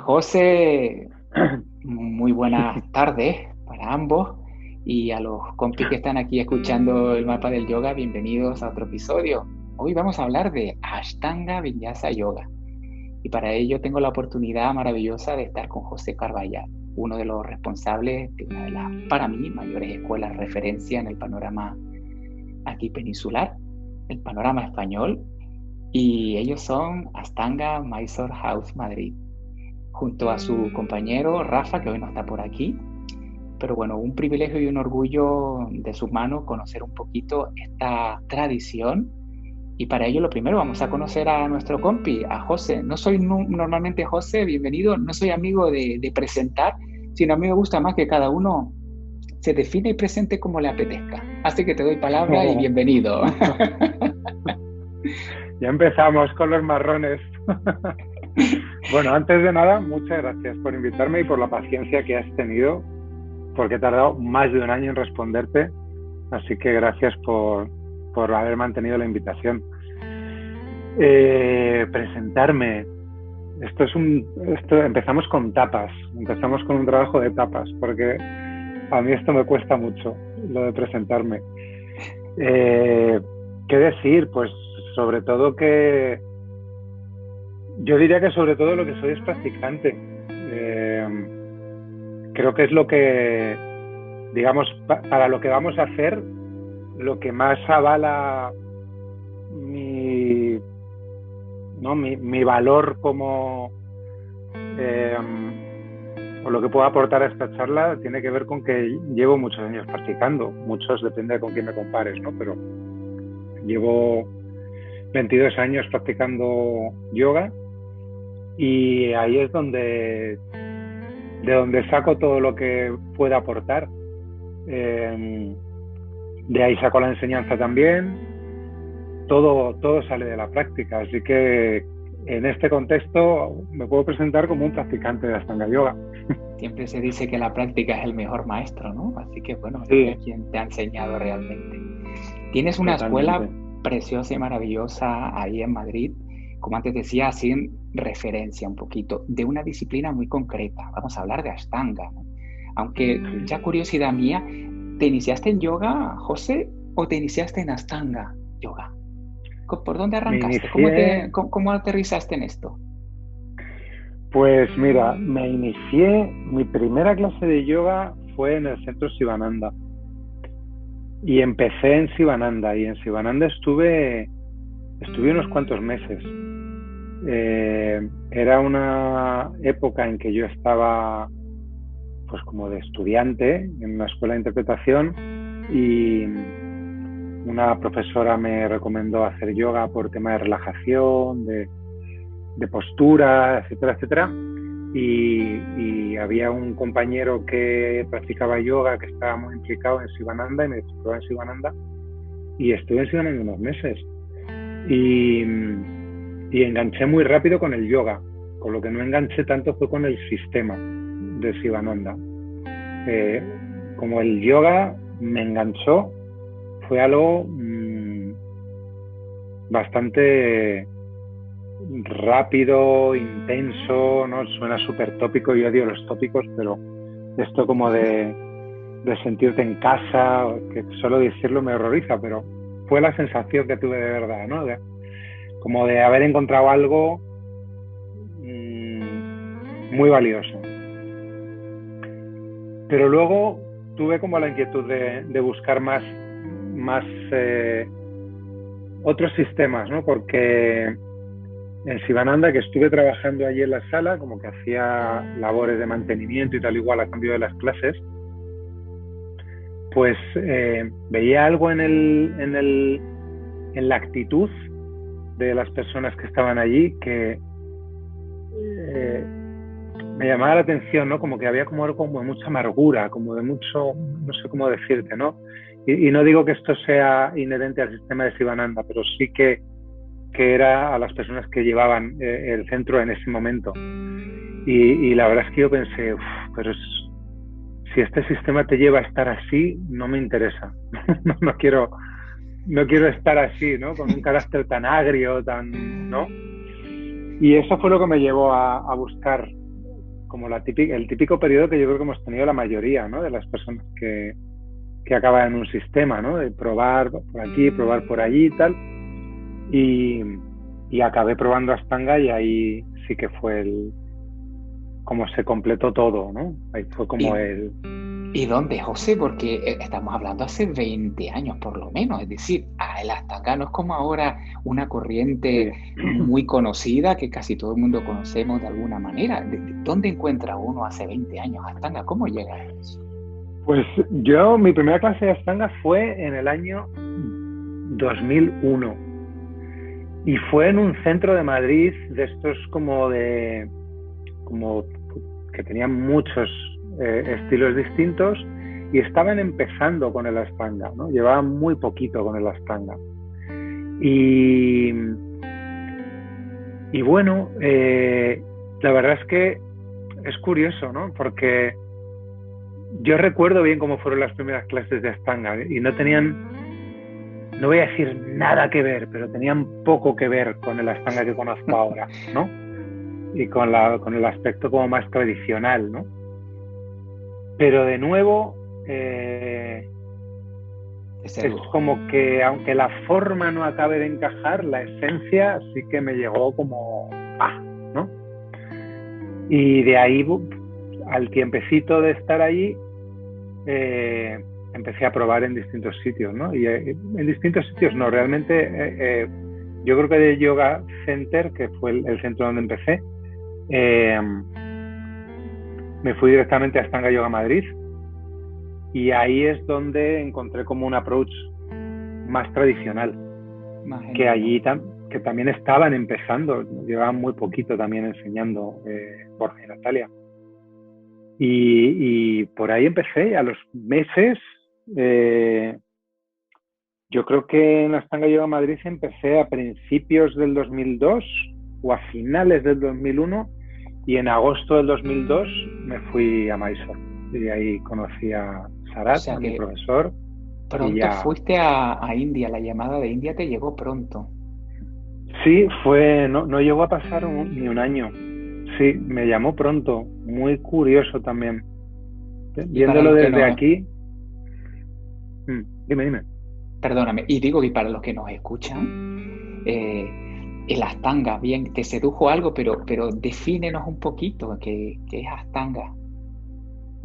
José, muy buenas tardes para ambos y a los compis que están aquí escuchando el mapa del yoga, bienvenidos a otro episodio. Hoy vamos a hablar de Ashtanga Vinyasa Yoga y para ello tengo la oportunidad maravillosa de estar con José Carballal, uno de los responsables de una de las, para mí, mayores escuelas referencia en el panorama aquí peninsular, el panorama español, y ellos son Ashtanga Mysore House Madrid, junto a su compañero Rafa, que hoy no está por aquí. Pero bueno, un privilegio y un orgullo de sus manos conocer un poquito esta tradición. Y para ello lo primero vamos a conocer a nuestro compi, a José. No soy normalmente José, bienvenido, no soy amigo de presentar, sino a mí me gusta más que cada uno se define y presente como le apetezca. Así que te doy palabra y bienvenido. Ya empezamos con los marrones. Bueno, antes de nada, muchas gracias por invitarme y por la paciencia que has tenido, porque he tardado más de un año en responderte, así que gracias por haber mantenido la invitación. Presentarme. Empezamos con tapas, empezamos con un trabajo de tapas, porque a mí esto me cuesta mucho, lo de presentarme. ¿Qué decir? Pues sobre todo que yo diría que sobre todo lo que soy es practicante. Creo que es lo que, digamos, para lo que vamos a hacer, lo que más avala mi valor como o lo que puedo aportar a esta charla tiene que ver con que llevo muchos años practicando. Muchos, depende de con quién me compares, ¿no? Pero llevo 22 años practicando yoga y ahí es de donde saco todo lo que pueda aportar. De ahí saco la enseñanza también. Todo sale de la práctica, así que en este contexto me puedo presentar como un practicante de Ashtanga Yoga. Siempre se dice que la práctica es el mejor maestro, ¿no? Así que bueno, sí. Es quien te ha enseñado realmente. Tienes una escuela preciosa y maravillosa ahí en Madrid, como antes decía, así en referencia un poquito, de una disciplina muy concreta. Vamos a hablar de Ashtanga, ¿no? Aunque ya curiosidad mía, ¿te iniciaste en yoga, José, o te iniciaste en Ashtanga Yoga? ¿Por dónde arrancaste? ¿Cómo aterrizaste en esto? Pues mira, mi primera clase de yoga fue en el centro Sivananda. Y empecé en Sivananda, y en Sivananda estuve unos cuantos meses. Era una época en que yo estaba pues como de estudiante en una escuela de interpretación y una profesora me recomendó hacer yoga por tema de relajación, de postura, etcétera, etcétera. Y había un compañero que practicaba yoga que estaba muy implicado en Sivananda y me dijo, prueba en Sivananda. Y estuve en Sivananda unos meses. Y enganché muy rápido con el yoga. Con lo que no enganché tanto fue con el sistema de Sivananda. Como el yoga me enganchó, fue algo bastante rápido, intenso, ¿no? Suena súper tópico, yo odio los tópicos, pero esto como de sentirte en casa, que solo decirlo me horroriza, pero fue la sensación que tuve de verdad, ¿no? Como de haber encontrado algo muy valioso. Pero luego tuve como la inquietud de buscar más otros sistemas, ¿no? Porque en Sivananda, que estuve trabajando allí en la sala, como que hacía labores de mantenimiento y tal igual a cambio de las clases, pues veía algo en la actitud de las personas que estaban allí que me llamaba la atención, ¿no? Como que había como algo como de mucha amargura, como de mucho, no sé cómo decirte, ¿no? Y no digo que esto sea inherente al sistema de Sivananda, pero sí que era a las personas que llevaban el centro en ese momento. Y la verdad es que yo pensé, pero si este sistema te lleva a estar así, no me interesa. no quiero estar así, ¿no? Con un carácter tan agrio, ¿no? Y eso fue lo que me llevó a buscar como el típico periodo que yo creo que hemos tenido la mayoría, ¿no? De las personas que acaban en un sistema, ¿no? De probar por aquí, probar por allí y tal. Y acabé probando Ashtanga y ahí sí que fue como se completó todo, ¿no? Ahí fue como ¿Y, y dónde, José? Porque estamos hablando hace 20 años por lo menos. Es decir, el Ashtanga no es como ahora una corriente Sí. muy conocida que casi todo el mundo conocemos de alguna manera. ¿Dónde encuentra uno hace 20 años Ashtanga? ¿Cómo llega a eso? Pues mi primera clase de Ashtanga fue en el año 2001 y fue en un centro de Madrid de estos como que tenían muchos estilos distintos y estaban empezando con el Ashtanga, ¿no? Llevaban muy poquito con el Ashtanga. Y bueno, la verdad es que es curioso, ¿no? Porque yo recuerdo bien cómo fueron las primeras clases de Ashtanga y no tenían, no voy a decir nada que ver, pero tenían poco que ver con el Ashtanga que conozco ahora, ¿no? Y con el aspecto como más tradicional, ¿no? Pero de nuevo, es como que aunque la forma no acabe de encajar, la esencia sí que me llegó como ¿no? Y de ahí, al tiempecito de estar allí, empecé a probar en distintos sitios, ¿no? Y en distintos sitios no, realmente yo creo que de Yoga Center, que fue el centro donde empecé, me fui directamente a Ashtanga Yoga Madrid y ahí es donde encontré como un approach más tradicional, que allí que también estaban empezando, llevaban muy poquito también enseñando Borja y Natalia. Y por ahí empecé, a los meses, yo creo que en Ashtanga Yoga Madrid empecé a principios del 2002 o a finales del 2001 y en agosto del 2002 me fui a Mysore y ahí conocí a Sarat, O sea a mi que profesor. pronto Y ya... fuiste a India, la llamada de India te llegó pronto. Sí, no llegó a pasar ni un año. Sí, me llamó pronto, muy curioso también. Y para Viéndolo los que desde nos, aquí, dime. perdóname, y digo que para los que nos escuchan, el Ashtanga, bien, te sedujo algo, pero defínenos un poquito qué es Ashtanga.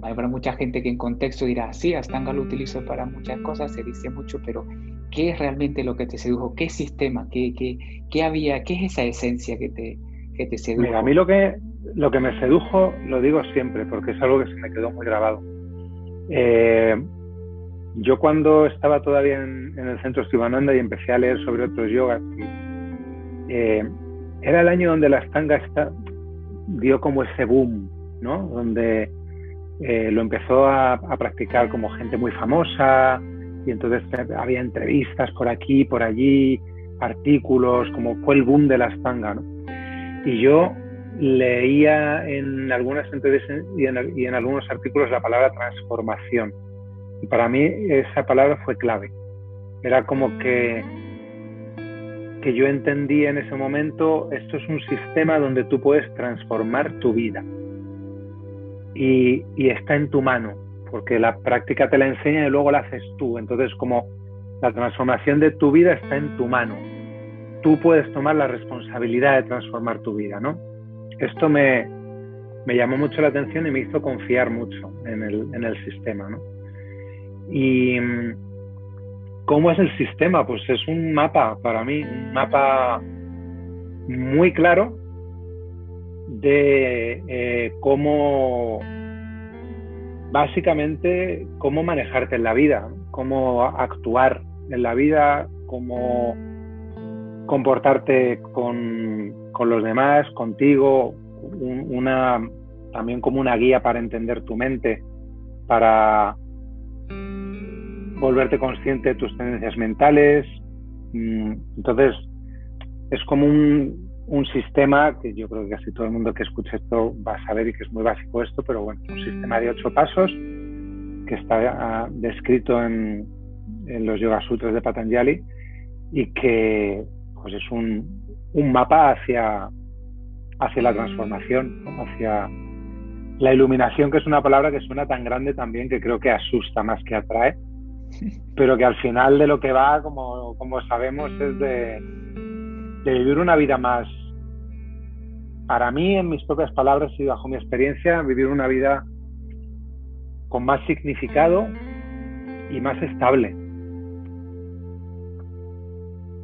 Habrá mucha gente que en contexto dirá, sí, Ashtanga lo utilizo para muchas cosas, se dice mucho, pero ¿qué es realmente lo que te sedujo? ¿Qué sistema? ¿Qué había? ¿Qué es esa esencia que te sedujo? Mira, a mí lo que me sedujo, lo digo siempre, porque es algo que se me quedó muy grabado. Yo cuando estaba todavía en el centro Sivananda y empecé a leer sobre otros yogas, era el año donde el Ashtanga dio como ese boom, ¿no? Donde lo empezó a practicar como gente muy famosa y entonces había entrevistas por aquí, por allí, artículos, como fue el boom del Ashtanga, ¿no? Y yo leía en algunas entrevistas y en algunos artículos la palabra transformación. Y para mí esa palabra fue clave. Era como que yo entendí en ese momento, esto es un sistema donde tú puedes transformar tu vida. Y está en tu mano, porque la práctica te la enseña y luego la haces tú. Entonces, como la transformación de tu vida está en tu mano. Tú puedes tomar la responsabilidad de transformar tu vida, ¿no? Esto me llamó mucho la atención y me hizo confiar mucho en el sistema, ¿no? Y ¿cómo es el sistema? Pues es un mapa para mí, un mapa muy claro de cómo, básicamente, cómo manejarte en la vida, cómo actuar en la vida, cómo comportarte con los demás, contigo, también como una guía para entender tu mente, para volverte consciente de tus tendencias mentales. Entonces, es como un sistema que yo creo que casi todo el mundo que escuche esto va a saber y que es muy básico esto, pero bueno, un sistema de 8 pasos que está descrito en los Yoga Sutras de Patanjali y que pues es un mapa hacia la transformación, ¿no? la iluminación, que es una palabra que suena tan grande también, que creo que asusta más que atrae, pero que al final de lo que va, como sabemos, es de vivir una vida más, para mí, en mis propias palabras y bajo mi experiencia, vivir una vida con más significado y más estable.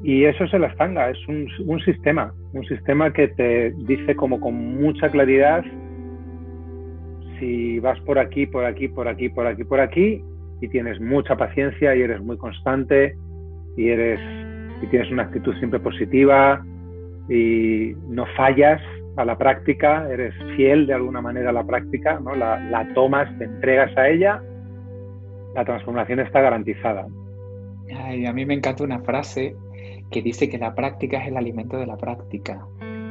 Y eso es el Ashtanga, es un sistema que te dice como con mucha claridad si vas por aquí, por aquí, por aquí, por aquí, por aquí, y tienes mucha paciencia y eres muy constante y tienes una actitud siempre positiva y no fallas a la práctica, eres fiel de alguna manera a la práctica, ¿no? La tomas, te entregas a ella, la transformación está garantizada. Ay, a mí me encanta una frase que dice que la práctica es el alimento de la práctica.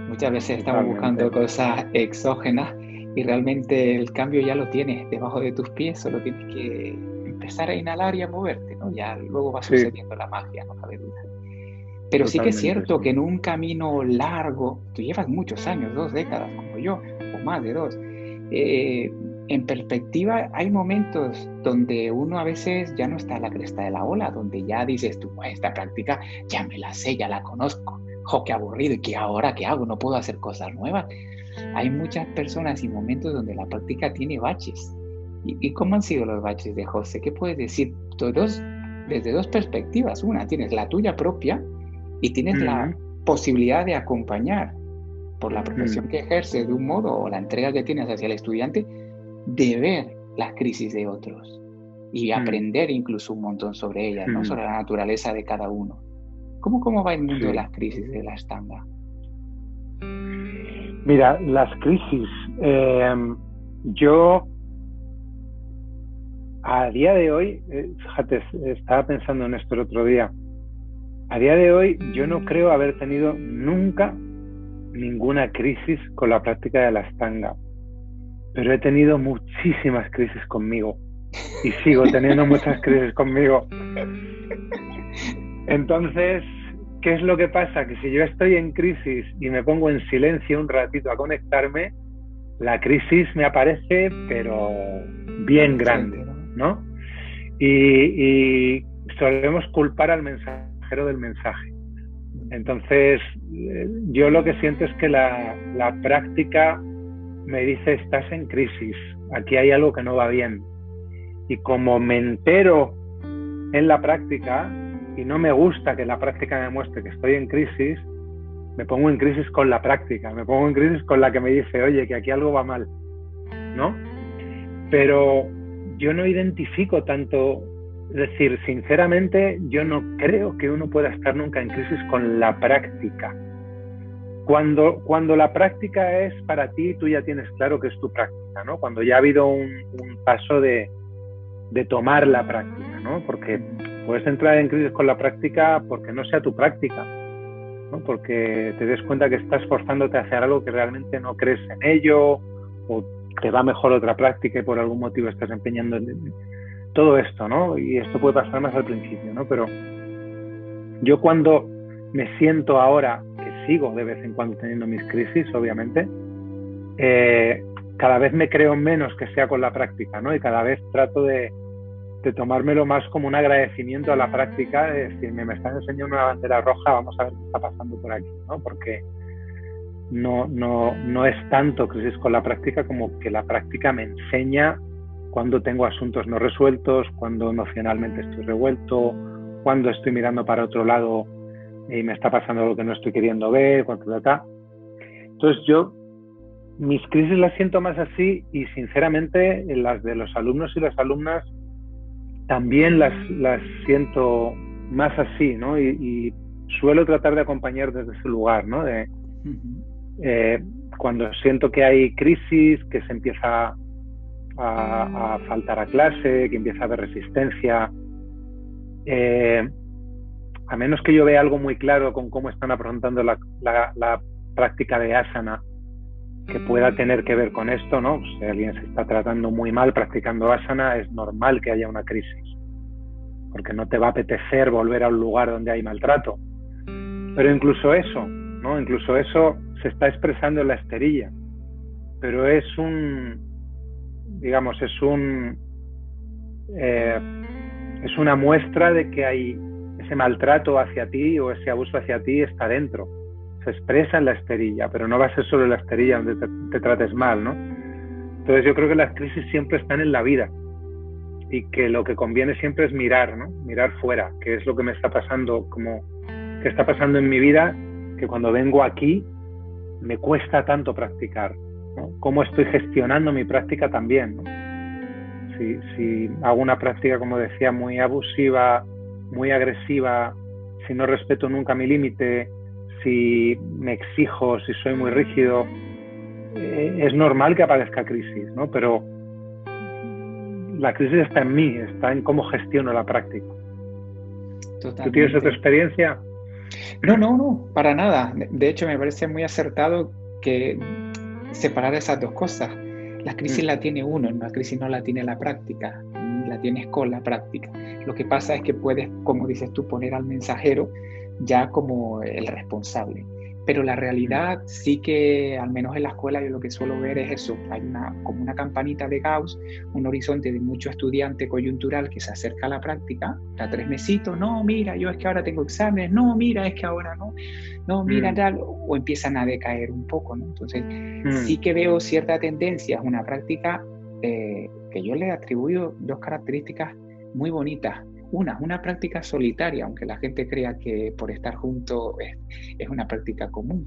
Muchas veces estamos buscando cosas exógenas y realmente el cambio ya lo tienes debajo de tus pies, solo tienes que empezar a inhalar y a moverte, ¿no? Ya luego va sucediendo la magia, no cabe duda. Pero sí que es cierto que en un camino largo, tú llevas muchos años, 2 décadas como yo, o más de 2, en perspectiva hay momentos donde uno a veces ya no está a la cresta de la ola, donde ya dices tú, esta práctica ya me la sé, ya la conozco, qué aburrido, ¿y qué ahora qué hago? No puedo hacer cosas nuevas. Hay muchas personas y momentos donde la práctica tiene baches. ¿Y cómo han sido los baches de José? ¿Qué puedes decir? Desde 2 perspectivas. Una, tienes la tuya propia y tienes la posibilidad de acompañar por la profesión que ejerces de un modo o la entrega que tienes hacia el estudiante, de ver las crisis de otros y aprender incluso un montón sobre ellas, ¿no? Sobre la naturaleza de cada uno. ¿Cómo va el mundo de las crisis de la Ashtanga? Mira, las crisis, yo a día de hoy, fíjate, estaba pensando en esto el otro día, a día de hoy yo no creo haber tenido nunca ninguna crisis con la práctica de la Ashtanga, pero he tenido muchísimas crisis conmigo y sigo teniendo muchas crisis conmigo. Entonces, ¿qué es lo que pasa? Que si yo estoy en crisis y me pongo en silencio un ratito a conectarme, la crisis me aparece, pero bien grande, ¿no? Y solemos culpar al mensajero del mensaje. Entonces, yo lo que siento es que la práctica me dice, estás en crisis, aquí hay algo que no va bien. Y como me entero en la práctica y no me gusta que la práctica me muestre que estoy en crisis, me pongo en crisis con la práctica, me pongo en crisis con la que me dice, oye, que aquí algo va mal, ¿no? Pero yo no identifico tanto, es decir, sinceramente, yo no creo que uno pueda estar nunca en crisis con la práctica. Cuando la práctica es para ti, tú ya tienes claro que es tu práctica, ¿no? Cuando ya ha habido un paso de tomar la práctica, ¿no? Porque puedes entrar en crisis con la práctica porque no sea tu práctica, ¿no? Porque te des cuenta que estás forzándote a hacer algo que realmente no crees en ello, o te va mejor otra práctica y por algún motivo estás empeñando en todo esto, ¿no? Y esto puede pasar más al principio, ¿no? Pero yo cuando me siento ahora, que sigo de vez en cuando teniendo mis crisis, obviamente, cada vez me creo menos que sea con la práctica, ¿no? Y cada vez trato de tomármelo más como un agradecimiento a la práctica, de decirme, me están enseñando una bandera roja, vamos a ver qué está pasando por aquí, ¿no? Porque no es tanto crisis con la práctica como que la práctica me enseña cuando tengo asuntos no resueltos, cuando emocionalmente estoy revuelto, cuando estoy mirando para otro lado y me está pasando lo que no estoy queriendo ver, Entonces mis crisis las siento más así y sinceramente las de los alumnos y las alumnas también las siento más así, ¿no? Y suelo tratar de acompañar desde ese lugar, ¿no? Cuando siento que hay crisis, que se empieza a faltar a clase, que empieza a haber resistencia, a menos que yo vea algo muy claro con cómo están afrontando la práctica de asana, que pueda tener que ver con esto, ¿no? Si alguien se está tratando muy mal practicando asana, es normal que haya una crisis, porque no te va a apetecer volver a un lugar donde hay maltrato. Pero incluso eso, ¿no? Incluso eso se está expresando en la esterilla, pero es un digamos, es una muestra de que hay ese maltrato hacia ti o ese abuso hacia ti está dentro. Se expresa en la esterilla, pero no va a ser solo en la esterilla donde te trates mal, ¿no? Entonces yo creo que las crisis siempre están en la vida y que lo que conviene siempre es mirar, ¿no? Mirar fuera, qué es lo que me está pasando, qué está pasando en mi vida, que cuando vengo aquí me cuesta tanto practicar, ¿no? Cómo estoy gestionando mi práctica también, ¿no? Si hago una práctica, como decía, muy abusiva, muy agresiva, si no respeto nunca mi límite, si me exijo, si soy muy rígido, es normal que aparezca crisis, ¿no? Pero la crisis está en mí, está en cómo gestiono la práctica. Totalmente. ¿Tú tienes otra experiencia? No, para nada. De hecho, me parece muy acertado que separar esas dos cosas. La crisis la tiene uno, la crisis no la tiene la práctica, la tienes con la práctica. Lo que pasa es que puedes, como dices tú, poner al mensajero ya como el responsable. Pero la realidad sí que, al menos en la escuela, yo lo que suelo ver es eso. Hay como una campanita de Gauss, un horizonte de mucho estudiante coyuntural que se acerca a la práctica, da 3 mesitos, no, mira, yo es que ahora tengo exámenes, no, mira, es que ahora no, mira, tal, o empiezan a decaer un poco, ¿no? Entonces, sí que veo cierta tendencia, es una práctica que yo le atribuyo 2 características muy bonitas. Una práctica solitaria, aunque la gente crea que por estar juntos es una práctica común,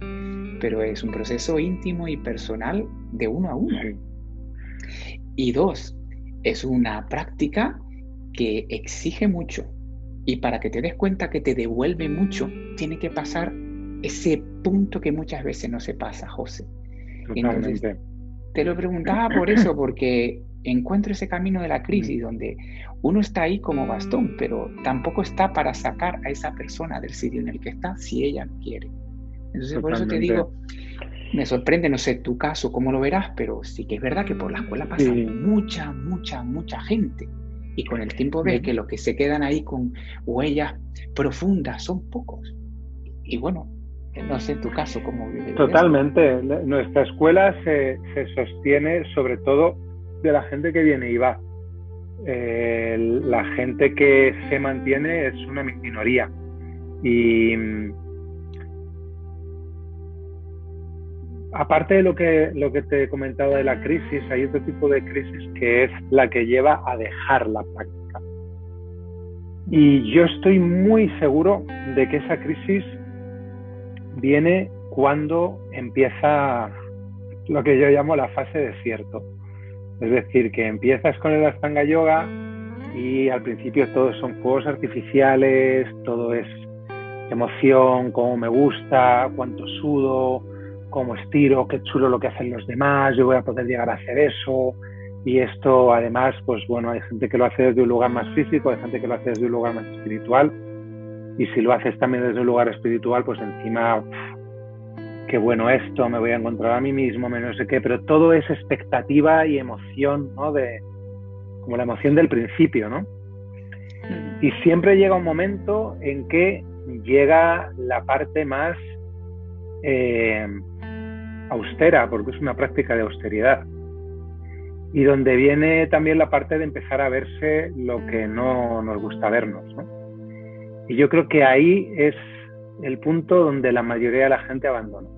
pero es un proceso íntimo y personal de uno a uno. Y 2, es una práctica que exige mucho, y para que te des cuenta que te devuelve mucho, tiene que pasar ese punto que muchas veces no se pasa, José. Totalmente. Entonces, te lo preguntaba por eso, porque encuentro ese camino de la crisis donde uno está ahí como bastón, pero tampoco está para sacar a esa persona del sitio en el que está si ella no quiere. Entonces, por eso te digo, me sorprende, no sé tu caso, cómo lo verás, pero sí que es verdad que por la escuela pasa mucha gente. Y con el tiempo ves que los que se quedan ahí con huellas profundas son pocos. Y bueno, no sé en tu caso cómo vives. Totalmente. Nuestra escuela se sostiene sobre todo de la gente que viene y va. La gente que se mantiene es una minoría. Y aparte de lo que te he comentado de la crisis, hay otro tipo de crisis que es la que lleva a dejar la práctica. Y yo estoy muy seguro de que esa crisis viene cuando empieza lo que yo llamo la fase desierto. Es decir, que empiezas con el Ashtanga Yoga y al principio todos son fuegos artificiales, todo es emoción, cómo me gusta, cuánto sudo, cómo estiro, qué chulo lo que hacen los demás, yo voy a poder llegar a hacer eso. Y esto además, pues bueno, hay gente que lo hace desde un lugar más físico, hay gente que lo hace desde un lugar más espiritual. Y si lo haces también desde un lugar espiritual, pues encima, qué bueno esto, me voy a encontrar a mí mismo, no sé qué, pero todo es expectativa y emoción, ¿no? Como la emoción del principio, ¿no? Y siempre llega un momento en que llega la parte más austera, porque es una práctica de austeridad. Y donde viene también la parte de empezar a verse lo que no nos gusta vernos, ¿no? Y yo creo que ahí es el punto donde la mayoría de la gente abandona.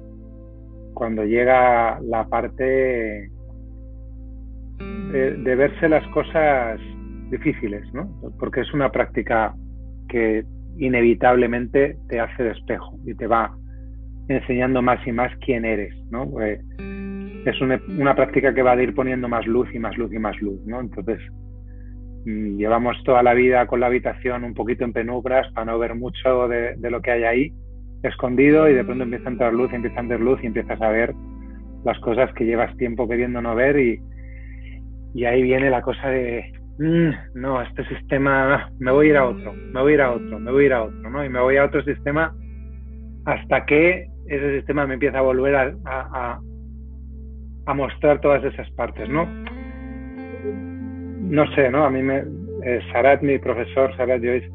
Cuando llega la parte de verse las cosas difíciles, ¿no? Porque es una práctica que inevitablemente te hace de espejo y te va enseñando más y más quién eres, ¿no? Pues es una práctica que va a ir poniendo más luz y más luz y más luz, ¿no? Entonces, llevamos toda la vida con la habitación un poquito en penumbras para no ver mucho de lo que hay ahí escondido, y de pronto empieza a entrar luz, empieza a entrar luz y empiezas a ver las cosas que llevas tiempo queriendo no ver, y ahí viene la cosa de no, este sistema, me voy a ir a otro, ¿no? Y me voy a otro sistema hasta que ese sistema me empieza a volver a mostrar todas esas partes, ¿no? No sé, ¿no? A mí Sarat, mi profesor, Sarat Joyce,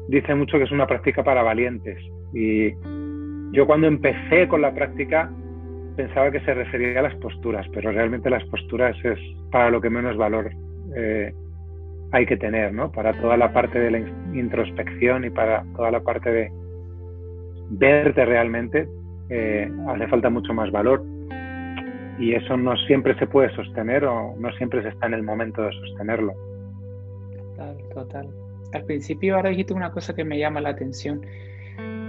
dice mucho que es una práctica para valientes. Y yo cuando empecé con la práctica pensaba que se refería a las posturas, pero realmente las posturas es para lo que menos valor hay que tener, ¿no? Para toda la parte de la introspección y para toda la parte de verte realmente, hace falta mucho más valor. Y eso no siempre se puede sostener o no siempre se está en el momento de sostenerlo. Total. Al principio ahora dijiste una cosa que me llama la atención.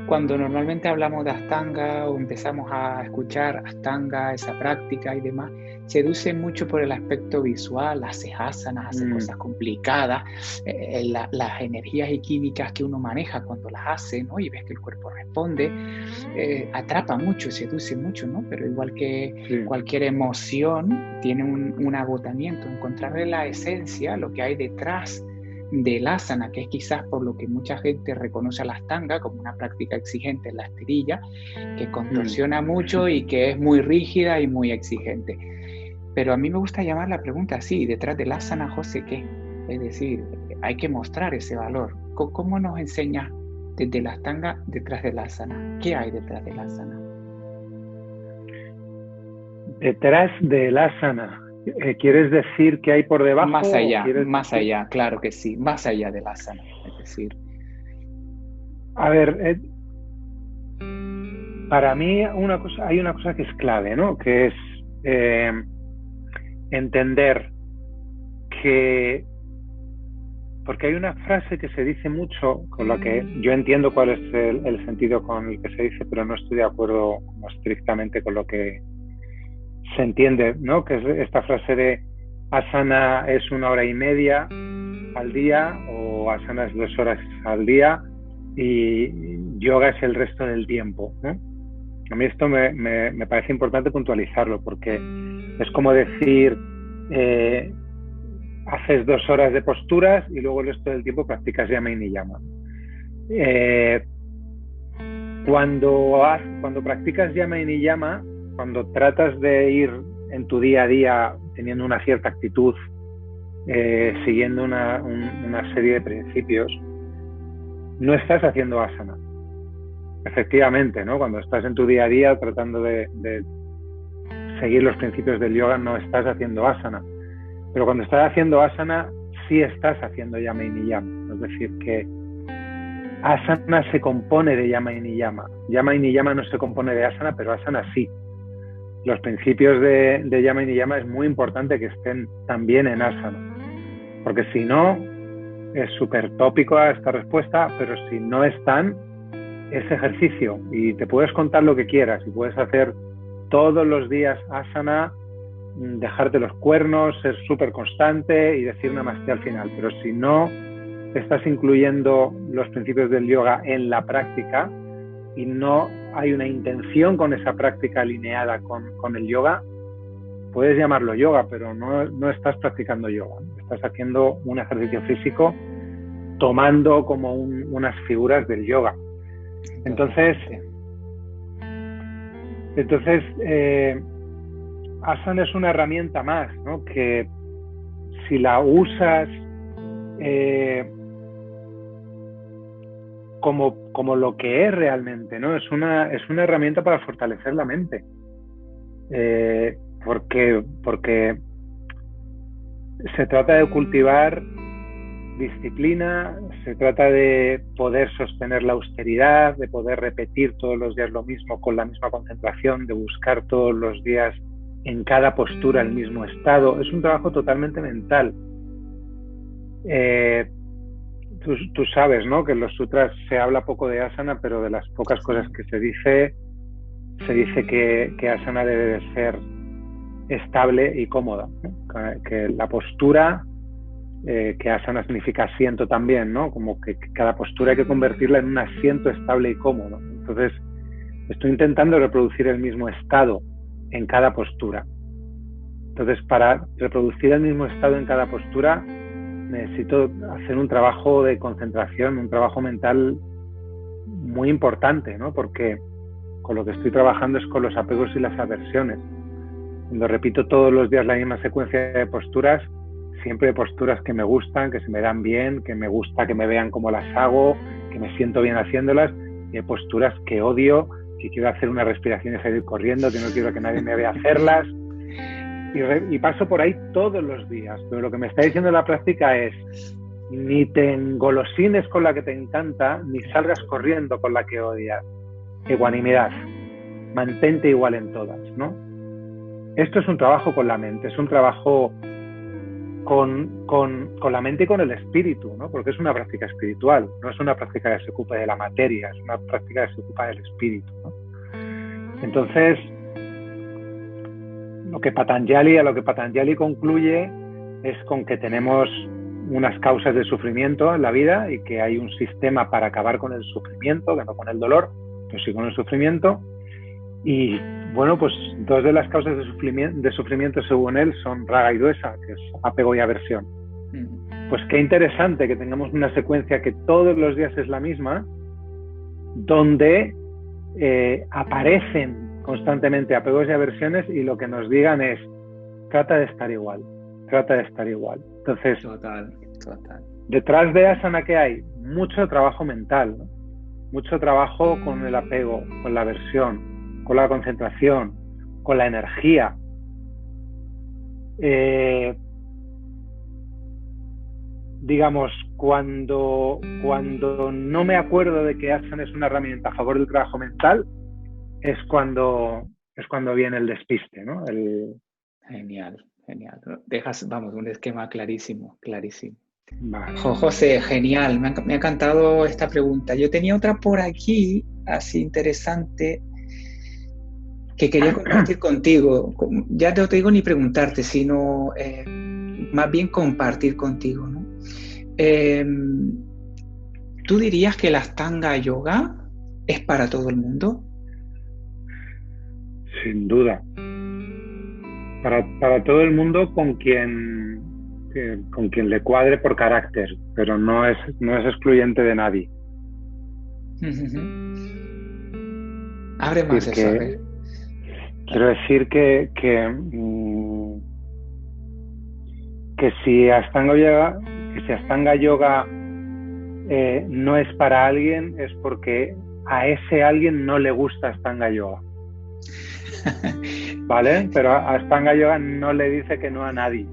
Cuando normalmente hablamos de Ashtanga o empezamos a escuchar Ashtanga, esa práctica y demás, seduce mucho por el aspecto visual, hace asanas, hace cosas complicadas, las energías y químicas que uno maneja cuando las hace, ¿no? Y ves que el cuerpo responde, atrapa mucho, seduce mucho, ¿no? Pero igual que cualquier emoción, tiene un agotamiento. Encontrarle la esencia, lo que hay detrás del asana, que es quizás por lo que mucha gente reconoce a la Ashtanga como una práctica exigente en la esterilla, que contorsiona mucho y que es muy rígida y muy exigente. Pero a mí me gusta llamar la pregunta así, detrás del asana, José, ¿qué? Es decir, hay que mostrar ese valor. ¿Cómo nos enseña desde la Ashtanga detrás del asana? ¿Qué hay detrás del asana? Detrás del asana. ¿Quieres decir que hay por debajo? Más allá, claro que sí, más allá del asana. Es decir, a ver, para mí hay una cosa que es clave, ¿no? Que es entender que, porque hay una frase que se dice mucho, con la que yo entiendo cuál es el sentido con el que se dice, pero no estoy de acuerdo como estrictamente con lo que se entiende, ¿no? Que es esta frase de asana es 1 hora y media al día o asana es 2 horas al día y yoga es el resto del tiempo, ¿no? A mí esto me parece importante puntualizarlo porque es como decir haces 2 horas de posturas y luego el resto del tiempo practicas yama y niyama. Cuando practicas yama y niyama, cuando tratas de ir en tu día a día teniendo una cierta actitud, siguiendo una serie de principios, no estás haciendo asana. Efectivamente, ¿no? Cuando estás en tu día a día tratando de seguir los principios del yoga, no estás haciendo asana. Pero cuando estás haciendo asana, sí estás haciendo yama y niyama. Es decir, que asana se compone de yama y niyama. Yama y niyama no se compone de asana, pero asana sí. Los principios de yama y niyama es muy importante que estén también en asana, porque si no, es súper tópico a esta respuesta, pero si no están, es ejercicio y te puedes contar lo que quieras y puedes hacer todos los días asana, dejarte los cuernos, ser súper constante y decir namaste al final, pero si no estás incluyendo los principios del yoga en la práctica y no hay una intención con esa práctica alineada con el yoga, puedes llamarlo yoga, pero no estás practicando yoga. Estás haciendo un ejercicio físico tomando como unas figuras del yoga. Entonces asana es una herramienta más, ¿no? Que si la usas como lo que es realmente, ¿no? Es una herramienta para fortalecer la mente. Porque se trata de cultivar disciplina, se trata de poder sostener la austeridad, de poder repetir todos los días lo mismo con la misma concentración, de buscar todos los días en cada postura el mismo estado. Es un trabajo totalmente mental. Tú sabes, ¿no? Que en los sutras se habla poco de asana, pero de las pocas cosas que se dice que asana debe de ser estable y cómoda, ¿no? Que la postura, que asana significa asiento también, ¿no? Como que cada postura hay que convertirla en un asiento estable y cómodo. Entonces, estoy intentando reproducir el mismo estado en cada postura. Entonces, para reproducir el mismo estado en cada postura, necesito hacer un trabajo de concentración, un trabajo mental muy importante, ¿no? Porque con lo que estoy trabajando es con los apegos y las aversiones. Cuando repito todos los días la misma secuencia de posturas, siempre hay posturas que me gustan, que se me dan bien, que me gusta que me vean cómo las hago, que me siento bien haciéndolas, y hay posturas que odio, que quiero hacer unas respiraciones y salir corriendo, que no quiero que nadie me vea hacerlas. Y paso por ahí todos los días. Pero lo que me está diciendo la práctica es: ni te engolosines con la que te encanta, ni salgas corriendo con la que odias. Ecuanimidad. Mantente igual en todas, ¿no? Esto es un trabajo con la mente, es un trabajo con la mente y con el espíritu, ¿no? Porque es una práctica espiritual, no es una práctica que se ocupe de la materia, es una práctica que se ocupa del espíritu, ¿no? Entonces, a lo que Patanjali concluye es con que tenemos unas causas de sufrimiento en la vida y que hay un sistema para acabar con el sufrimiento, que no con el dolor, pero sí con el sufrimiento. Y bueno, pues dos de las causas de sufrimiento según él son raga y dvesa, que es apego y aversión. Pues qué interesante que tengamos una secuencia que todos los días es la misma, donde aparecen constantemente apegos y aversiones, y lo que nos digan es: trata de estar igual, trata de estar igual. Entonces, total. Detrás de asana, ¿qué hay? Mucho trabajo mental, ¿no? Mucho trabajo con el apego, con la aversión, con la concentración, con la energía. Digamos, cuando no me acuerdo de que asana es una herramienta a favor del trabajo mental, es cuando viene el despiste, ¿no? Genial. Dejas, vamos, un esquema clarísimo. Vale. José, genial, me ha encantado esta pregunta. Yo tenía otra por aquí, así interesante, que quería compartir contigo. Ya no te digo ni preguntarte, sino más bien compartir contigo, ¿no? ¿Tú dirías que la Ashtanga Yoga es para todo el mundo? Sin duda. Para todo el mundo con quien le cuadre por carácter, pero no es excluyente de nadie. Abre más eso, a ver. Quiero decir que si Ashtanga Yoga no es para alguien, es porque a ese alguien no le gusta Ashtanga Yoga. ¿Vale? Pero Ashtanga Yoga no le dice que no a nadie.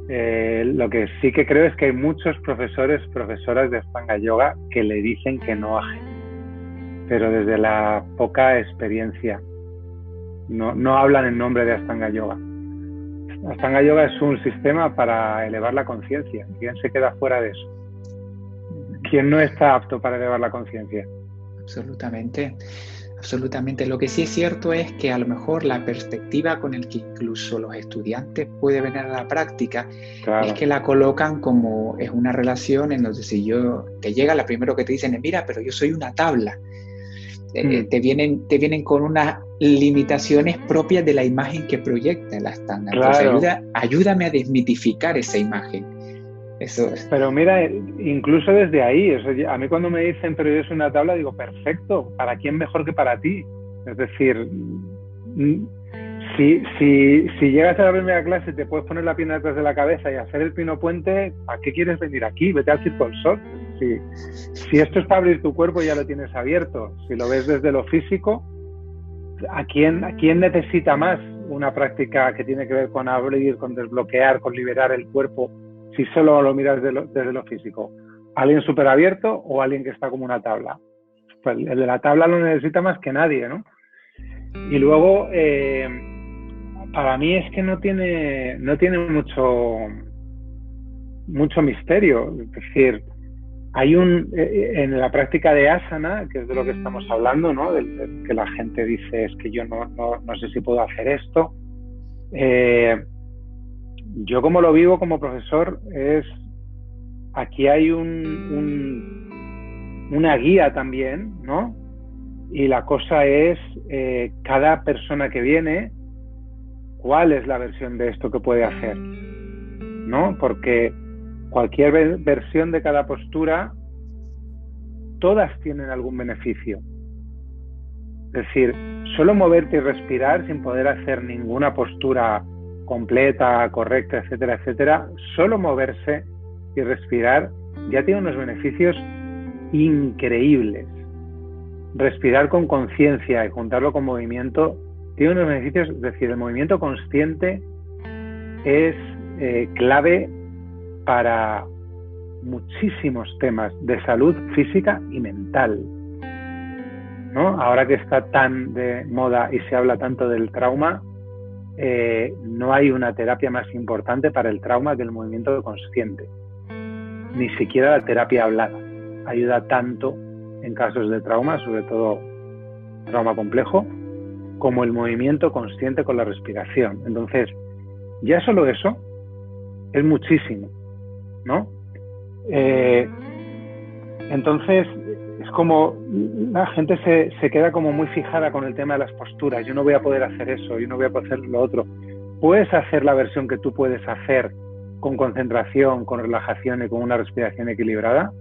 Lo que sí que creo es que hay muchos profesoras de Ashtanga Yoga que le dicen que no a gente, pero desde la poca experiencia. No hablan en nombre de Ashtanga Yoga. Ashtanga Yoga es un sistema para elevar la conciencia. ¿Quién se queda fuera de eso? ¿Quién no está apto para elevar la conciencia? Absolutamente. Lo que sí es cierto es que a lo mejor la perspectiva con el que incluso los estudiantes pueden venir a la práctica, claro, es que la colocan como es una relación en donde si te llega, lo primero que te dicen es: mira, pero yo soy una tabla. Te vienen con unas limitaciones propias de la imagen que proyecta la Ashtanga. Claro. Entonces ayúdame a desmitificar esa imagen. Eso es. Pero mira, incluso desde ahí, a mí cuando me dicen pero yo soy una tabla, digo: perfecto, ¿para quién mejor que para ti? Es decir, si llegas a la primera clase y te puedes poner la pierna detrás de la cabeza y hacer el pino puente, ¿a qué quieres venir aquí? Vete al Circo del Sol. Si esto es para abrir tu cuerpo, ya lo tienes abierto. Si lo ves desde lo físico, ¿a quién necesita más una práctica que tiene que ver con abrir, con desbloquear, con liberar el cuerpo, si solo lo miras desde lo físico? ¿Alguien súper abierto o alguien que está como una tabla? Pues el de la tabla lo necesita más que nadie, ¿no? Y luego, para mí es que no tiene mucho misterio. Es decir, hay en la práctica de asana, que es de lo que estamos hablando, ¿no? Del que la gente dice: es que yo no sé si puedo hacer esto. Yo, como lo vivo como profesor, aquí hay una guía también, ¿no? Y la cosa es, cada persona que viene, ¿cuál es la versión de esto que puede hacer? ¿No? Porque cualquier versión de cada postura, todas tienen algún beneficio. Es decir, solo moverte y respirar sin poder hacer ninguna postura completa, correcta, etcétera, etcétera, solo moverse y respirar ya tiene unos beneficios increíbles. respirar con conciencia y juntarlo con movimiento tiene unos beneficios. Es decir, el movimiento consciente es clave para muchísimos temas de salud física y mental, ¿no? Ahora que está tan de moda y se habla tanto del trauma, no hay una terapia más importante para el trauma que el movimiento consciente. Ni siquiera la terapia hablada ayuda tanto en casos de trauma, sobre todo trauma complejo, como el movimiento consciente con la respiración. Entonces, ya solo eso es muchísimo, ¿no? Entonces, es como la gente se queda como muy fijada con el tema de las posturas. Yo no voy a poder hacer eso, yo no voy a poder hacer lo otro. Puedes hacer la versión que tú puedes hacer con concentración, con relajación y con una respiración equilibrada.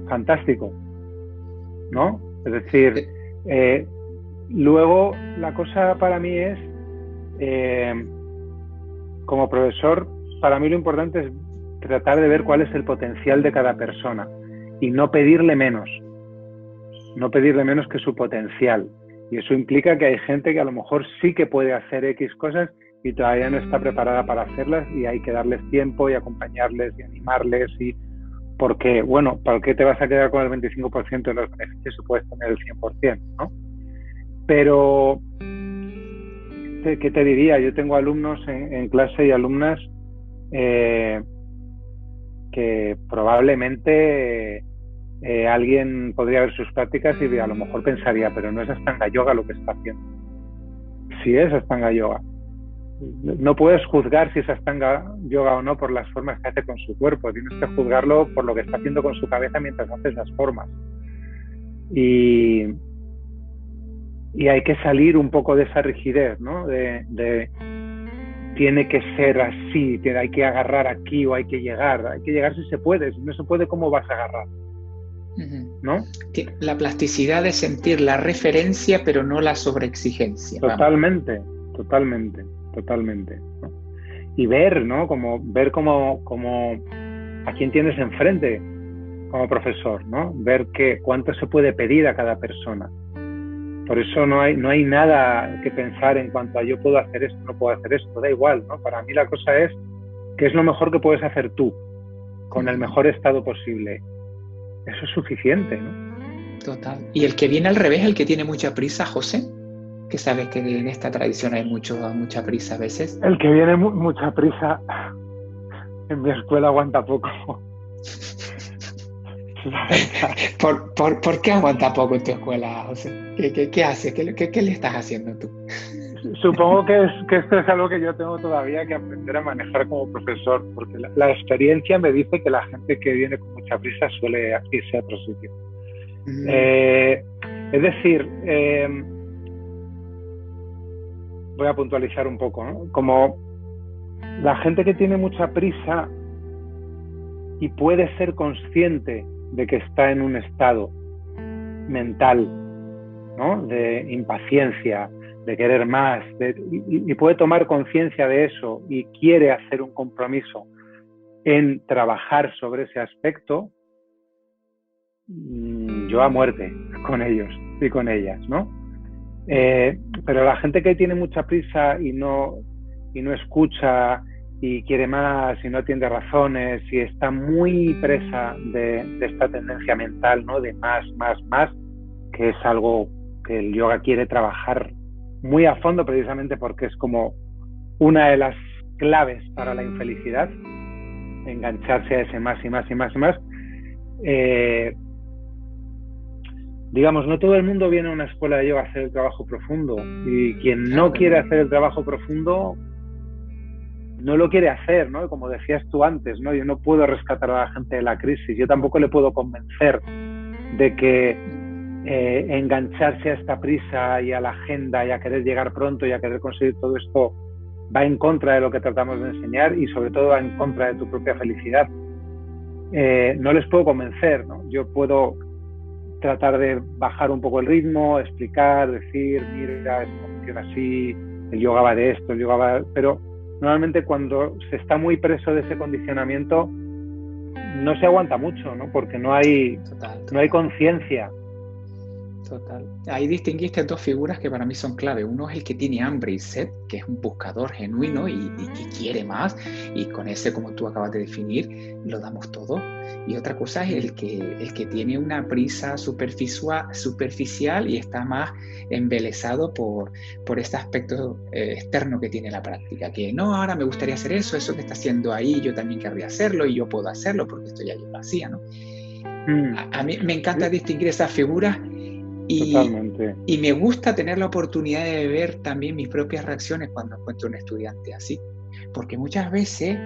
Fantástico, ¿no? Es decir, luego la cosa para mí es, como profesor, para mí lo importante es tratar de ver cuál es el potencial de cada persona y no pedirle menos que su potencial. Y eso implica que hay gente que a lo mejor sí que puede hacer X cosas y todavía no está preparada para hacerlas, y hay que darles tiempo y acompañarles y animarles. Y porque, bueno, ¿para qué te vas a quedar con el 25% de los beneficios si puedes tener el 100%, ¿no? Pero, ¿qué te diría? Yo tengo alumnos en clase y alumnas que probablemente alguien podría ver sus prácticas y a lo mejor pensaría, pero no es Ashtanga Yoga lo que está haciendo. Sí es Ashtanga Yoga. No puedes juzgar si es Ashtanga Yoga o no por las formas que hace con su cuerpo. Tienes que juzgarlo por lo que está haciendo con su cabeza mientras hace las formas. Y hay que salir un poco de esa rigidez, ¿no? Tiene que ser así, hay que agarrar aquí o hay que llegar si se puede. Si no se puede, ¿cómo vas a agarrar? ¿No? La plasticidad de sentir la referencia, pero no la sobreexigencia. Totalmente, ¿no? Y ver, ¿no? Ver como a quién tienes enfrente como profesor, ¿no? Ver cuánto se puede pedir a cada persona. Por eso no hay nada que pensar en cuanto a yo puedo hacer esto, no puedo hacer esto, da igual, ¿no? Para mí la cosa es qué es lo mejor que puedes hacer tú, con el mejor estado posible. Eso es suficiente, ¿no? Total. Y el que viene al revés, el que tiene mucha prisa, José, que sabes que en esta tradición hay mucha prisa a veces. El que viene mucha prisa, en mi escuela aguanta poco. ¿Por qué aguanta poco en tu escuela, José? ¿Qué haces? ¿Qué le estás haciendo tú? Supongo que esto es algo que yo tengo todavía que aprender a manejar como profesor, porque la experiencia me dice que la gente que viene con mucha prisa suele irse a otro sitio. Es decir, voy a puntualizar un poco, ¿no? Como la gente que tiene mucha prisa y puede ser consciente de que está en un estado mental, ¿no? De impaciencia, de querer más, y puede tomar conciencia de eso y quiere hacer un compromiso en trabajar sobre ese aspecto, yo a muerte con ellos y con ellas, ¿no? Pero la gente que tiene mucha prisa y no escucha y quiere más y no atiende razones y está muy presa de esta tendencia mental, ¿no? De más, que es algo que el yoga quiere trabajar muy a fondo, precisamente porque es como una de las claves para la infelicidad, engancharse a ese más y más. Digamos, no todo el mundo viene a una escuela de yoga a hacer el trabajo profundo, y quien no quiere hacer el trabajo profundo no lo quiere hacer, ¿no? Como decías tú antes, ¿no? Yo no puedo rescatar a la gente de la crisis, yo tampoco le puedo convencer de que engancharse a esta prisa y a la agenda y a querer llegar pronto y a querer conseguir todo esto va en contra de lo que tratamos de enseñar y sobre todo va en contra de tu propia felicidad. No les puedo convencer, ¿no? Yo puedo tratar de bajar un poco el ritmo, explicar, decir, mira, esto funciona así, el yoga va de esto, el yoga va de... Pero normalmente cuando se está muy preso de ese condicionamiento no se aguanta mucho, ¿no? Porque no hay conciencia. Total. Ahí distinguiste dos figuras que para mí son clave. Uno es el que tiene hambre y sed, que es un buscador genuino y que quiere más, y con ese, como tú acabas de definir, lo damos todo. Y otra cosa es el que tiene una prisa superficial y está más embelesado por este aspecto externo que tiene la práctica. Que no, ahora me gustaría hacer eso que está haciendo ahí, yo también querría hacerlo y yo puedo hacerlo porque esto ya yo lo hacía, ¿no? A mí me encanta distinguir esas figuras. Totalmente. Y me gusta tener la oportunidad de ver también mis propias reacciones cuando encuentro un estudiante así. Porque muchas veces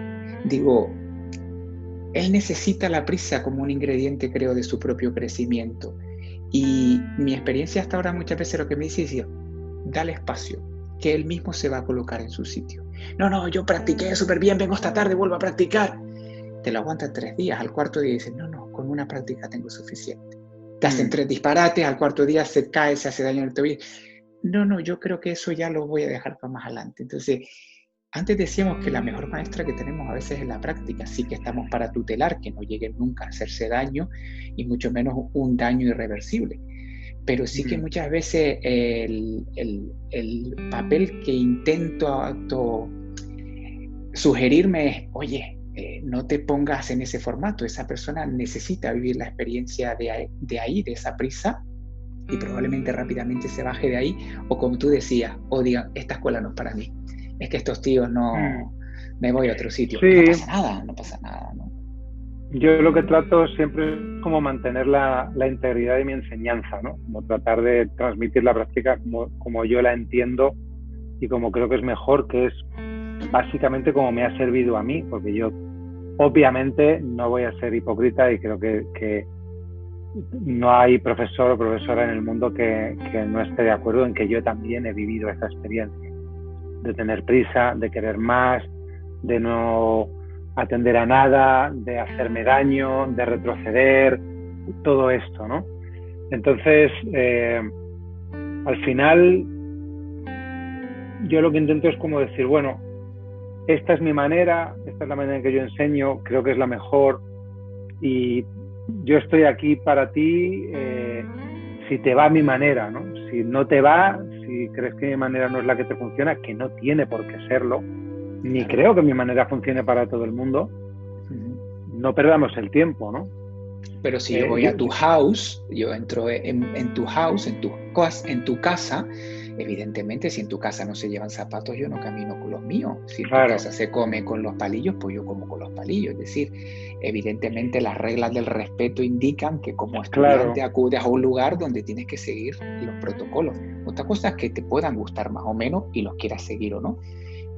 digo, él necesita la prisa como un ingrediente, creo, de su propio crecimiento. Y mi experiencia hasta ahora muchas veces lo que me dice es, dale espacio, que él mismo se va a colocar en su sitio. No, yo practiqué súper bien, vengo esta tarde, vuelvo a practicar. Te lo aguantan 3 días, al cuarto día dices, no, con una práctica tengo suficiente. Te hacen 3 disparates, al cuarto día se cae, se hace daño en el tobillo. No, yo creo que eso ya lo voy a dejar para más adelante. Entonces, antes decíamos que la mejor maestra que tenemos a veces es la práctica. Sí que estamos para tutelar, que no llegue nunca a hacerse daño, y mucho menos un daño irreversible. Pero sí que muchas veces el papel que intento sugerirme es, oye, no te pongas en ese formato, esa persona necesita vivir la experiencia de ahí, de esa prisa, y probablemente rápidamente se baje de ahí, o como tú decías, o digan, esta escuela no es para mí, es que estos tíos no, me voy a otro sitio. Sí. No pasa nada, ¿no? Yo lo que trato siempre es como mantener la integridad de mi enseñanza, ¿no? Como tratar de transmitir la práctica como yo la entiendo y como creo que es mejor, que es básicamente como me ha servido a mí, porque yo obviamente no voy a ser hipócrita y creo que no hay profesor o profesora en el mundo que no esté de acuerdo en que yo también he vivido esa experiencia de tener prisa, de querer más, de no atender a nada, de hacerme daño, de retroceder, todo esto, ¿no? Entonces, al final, yo lo que intento es como decir, bueno, esta es mi manera, esta es la manera en que yo enseño, creo que es la mejor y yo estoy aquí para ti si te va mi manera, ¿no? Si no te va, si crees que mi manera no es la que te funciona, que no tiene por qué serlo, ni creo que mi manera funcione para todo el mundo, no perdamos el tiempo, ¿no? Pero si yo voy a tu house, yo entro en tu house, en tu casa, evidentemente si en tu casa no se llevan zapatos, yo no camino con los míos. Si en tu casa se come con los palillos, pues yo como con los palillos. Es decir, evidentemente las reglas del respeto indican que como estudiante acudes a un lugar donde tienes que seguir los protocolos. Otra cosa es que te puedan gustar más o menos y los quieras seguir o no.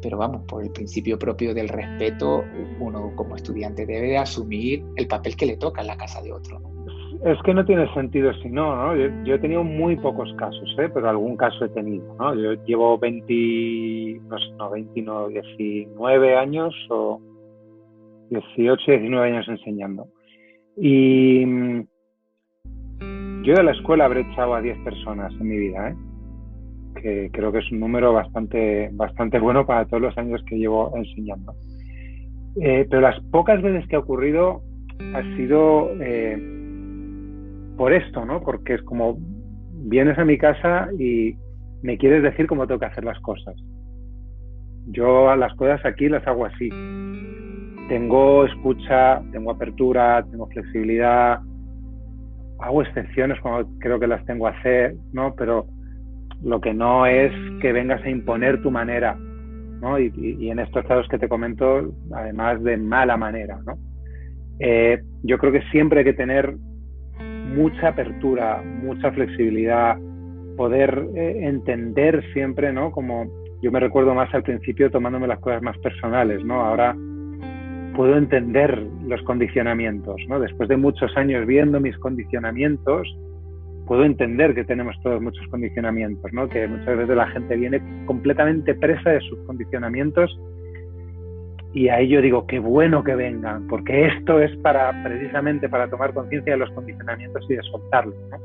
Pero vamos, por el principio propio del respeto, uno como estudiante debe de asumir el papel que le toca en la casa de otro, ¿no? Es que no tiene sentido si no. Yo he tenido muy pocos casos, pero algún caso he tenido, ¿no? Yo llevo 19 años o 18, 19 años enseñando. Y yo de la escuela habré echado a 10 personas en mi vida, que creo que es un número bastante bueno para todos los años que llevo enseñando. Pero las pocas veces que ha ocurrido ha sido por esto, ¿no? Porque es como vienes a mi casa y me quieres decir cómo tengo que hacer las cosas. Yo las cosas aquí las hago así. Tengo escucha, tengo apertura, tengo flexibilidad, hago excepciones cuando creo que las tengo a hacer, ¿no? Pero lo que no es que vengas a imponer tu manera, ¿no? Y en estos casos que te comento, además de mala manera, ¿no? Yo creo que siempre hay que tener mucha apertura, mucha flexibilidad, poder entender siempre, ¿no? Como yo me recuerdo más al principio tomándome las cosas más personales, ¿no? Ahora puedo entender los condicionamientos, ¿no? Después de muchos años viendo mis condicionamientos, puedo entender que tenemos todos muchos condicionamientos, ¿no? Que muchas veces la gente viene completamente presa de sus condicionamientos y ahí yo digo, qué bueno que vengan, porque esto es precisamente para tomar conciencia de los condicionamientos y de soltarlos, ¿no?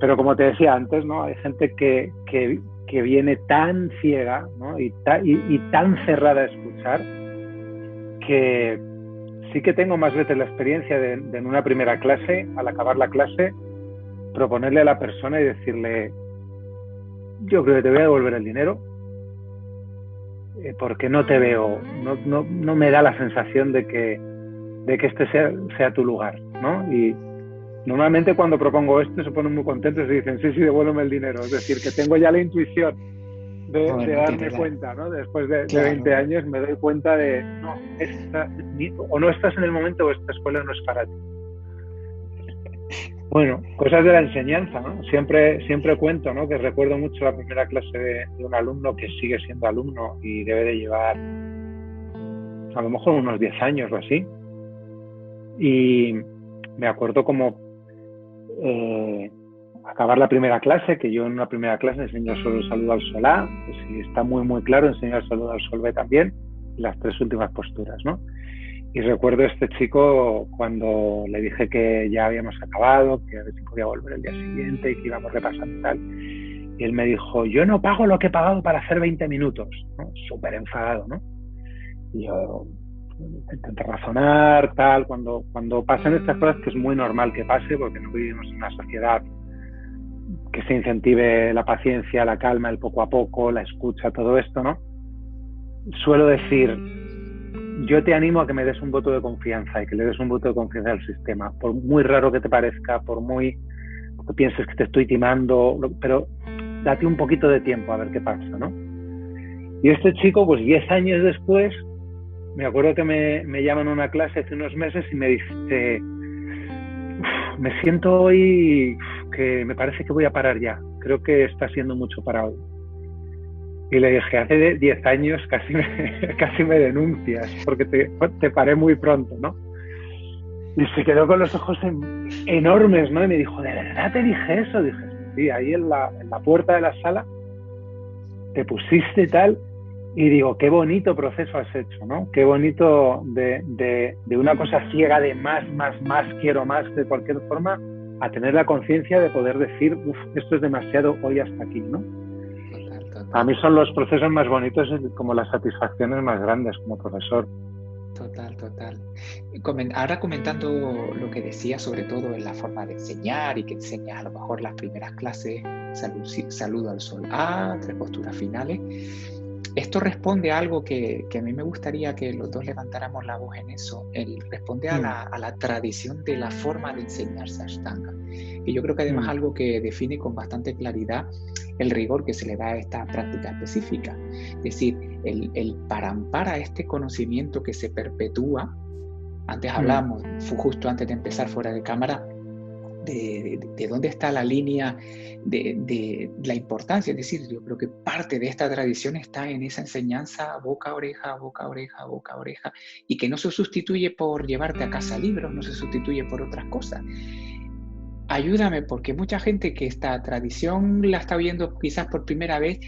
Pero como te decía antes, ¿no? Hay gente que viene tan ciega, ¿no? y tan cerrada a escuchar que sí que tengo más veces la experiencia de en una primera clase, al acabar la clase, proponerle a la persona y decirle, yo creo que te voy a devolver el dinero porque no te veo, no me da la sensación de que este sea tu lugar, ¿no? Y normalmente cuando propongo esto se ponen muy contentos y dicen, sí, devuélveme el dinero. Es decir, que tengo ya la intuición de darme cuenta, ¿no? Después de 20 años me doy cuenta de, no, o no estás en el momento o esta escuela no es para ti. Bueno, cosas de la enseñanza, ¿no? Siempre cuento, ¿no? Que recuerdo mucho la primera clase de un alumno que sigue siendo alumno y debe de llevar a lo mejor unos 10 años o así. Y me acuerdo como acabar la primera clase, que yo en una primera clase enseño solo el saludo al sol A, pues si está muy claro, enseño el saludo al sol B también, y las 3 últimas posturas, ¿no? Y recuerdo a este chico cuando le dije que ya habíamos acabado, que a ver si podía volver el día siguiente y que íbamos repasando y tal. Y él me dijo, yo no pago lo que he pagado para hacer 20 minutos, ¿no? Súper enfadado, ¿no? Y yo intenté razonar, tal, cuando pasan estas cosas, que es muy normal que pase, porque no vivimos en una sociedad que se incentive la paciencia, la calma, el poco a poco, la escucha, todo esto, ¿no? Suelo decir, yo te animo a que me des un voto de confianza y que le des un voto de confianza al sistema, por muy raro que te parezca, por muy que pienses que te estoy timando, pero date un poquito de tiempo a ver qué pasa, ¿no? Y este chico, pues 10 años después, me acuerdo que me llaman a una clase hace unos meses y me dice, me siento hoy que me parece que voy a parar ya, creo que está siendo mucho para hoy. Y le dije, hace 10 años casi me denuncias porque te paré muy pronto, ¿no? Y se quedó con los ojos enormes, ¿no? Y me dijo, ¿de verdad te dije eso? Dije, sí, ahí en la puerta de la sala te pusiste tal. Y digo, qué bonito proceso has hecho, ¿no? Qué bonito de una cosa ciega de más, quiero más de cualquier forma, a tener la conciencia de poder decir, esto es demasiado, hoy hasta aquí, ¿no? A mí son los procesos más bonitos, como las satisfacciones más grandes como profesor. Total. Ahora comentando lo que decía, sobre todo en la forma de enseñar y que enseñas a lo mejor las primeras clases, saludo al sol A, 3 posturas finales. Esto responde a algo que a mí me gustaría que los dos levantáramos la voz en eso. Responde a la tradición de la forma de enseñarse Ashtanga. Y yo creo que además algo que define con bastante claridad el rigor que se le da a esta práctica específica. Es decir, el parampara, este conocimiento que se perpetúa. Antes hablábamos, justo antes de empezar fuera de cámara, de dónde está la línea de la importancia. Es decir, yo creo que parte de esta tradición está en esa enseñanza boca a oreja, y que no se sustituye por llevarte a casa libros, no se sustituye por otras cosas. Ayúdame, porque mucha gente que esta tradición la está viendo quizás por primera vez.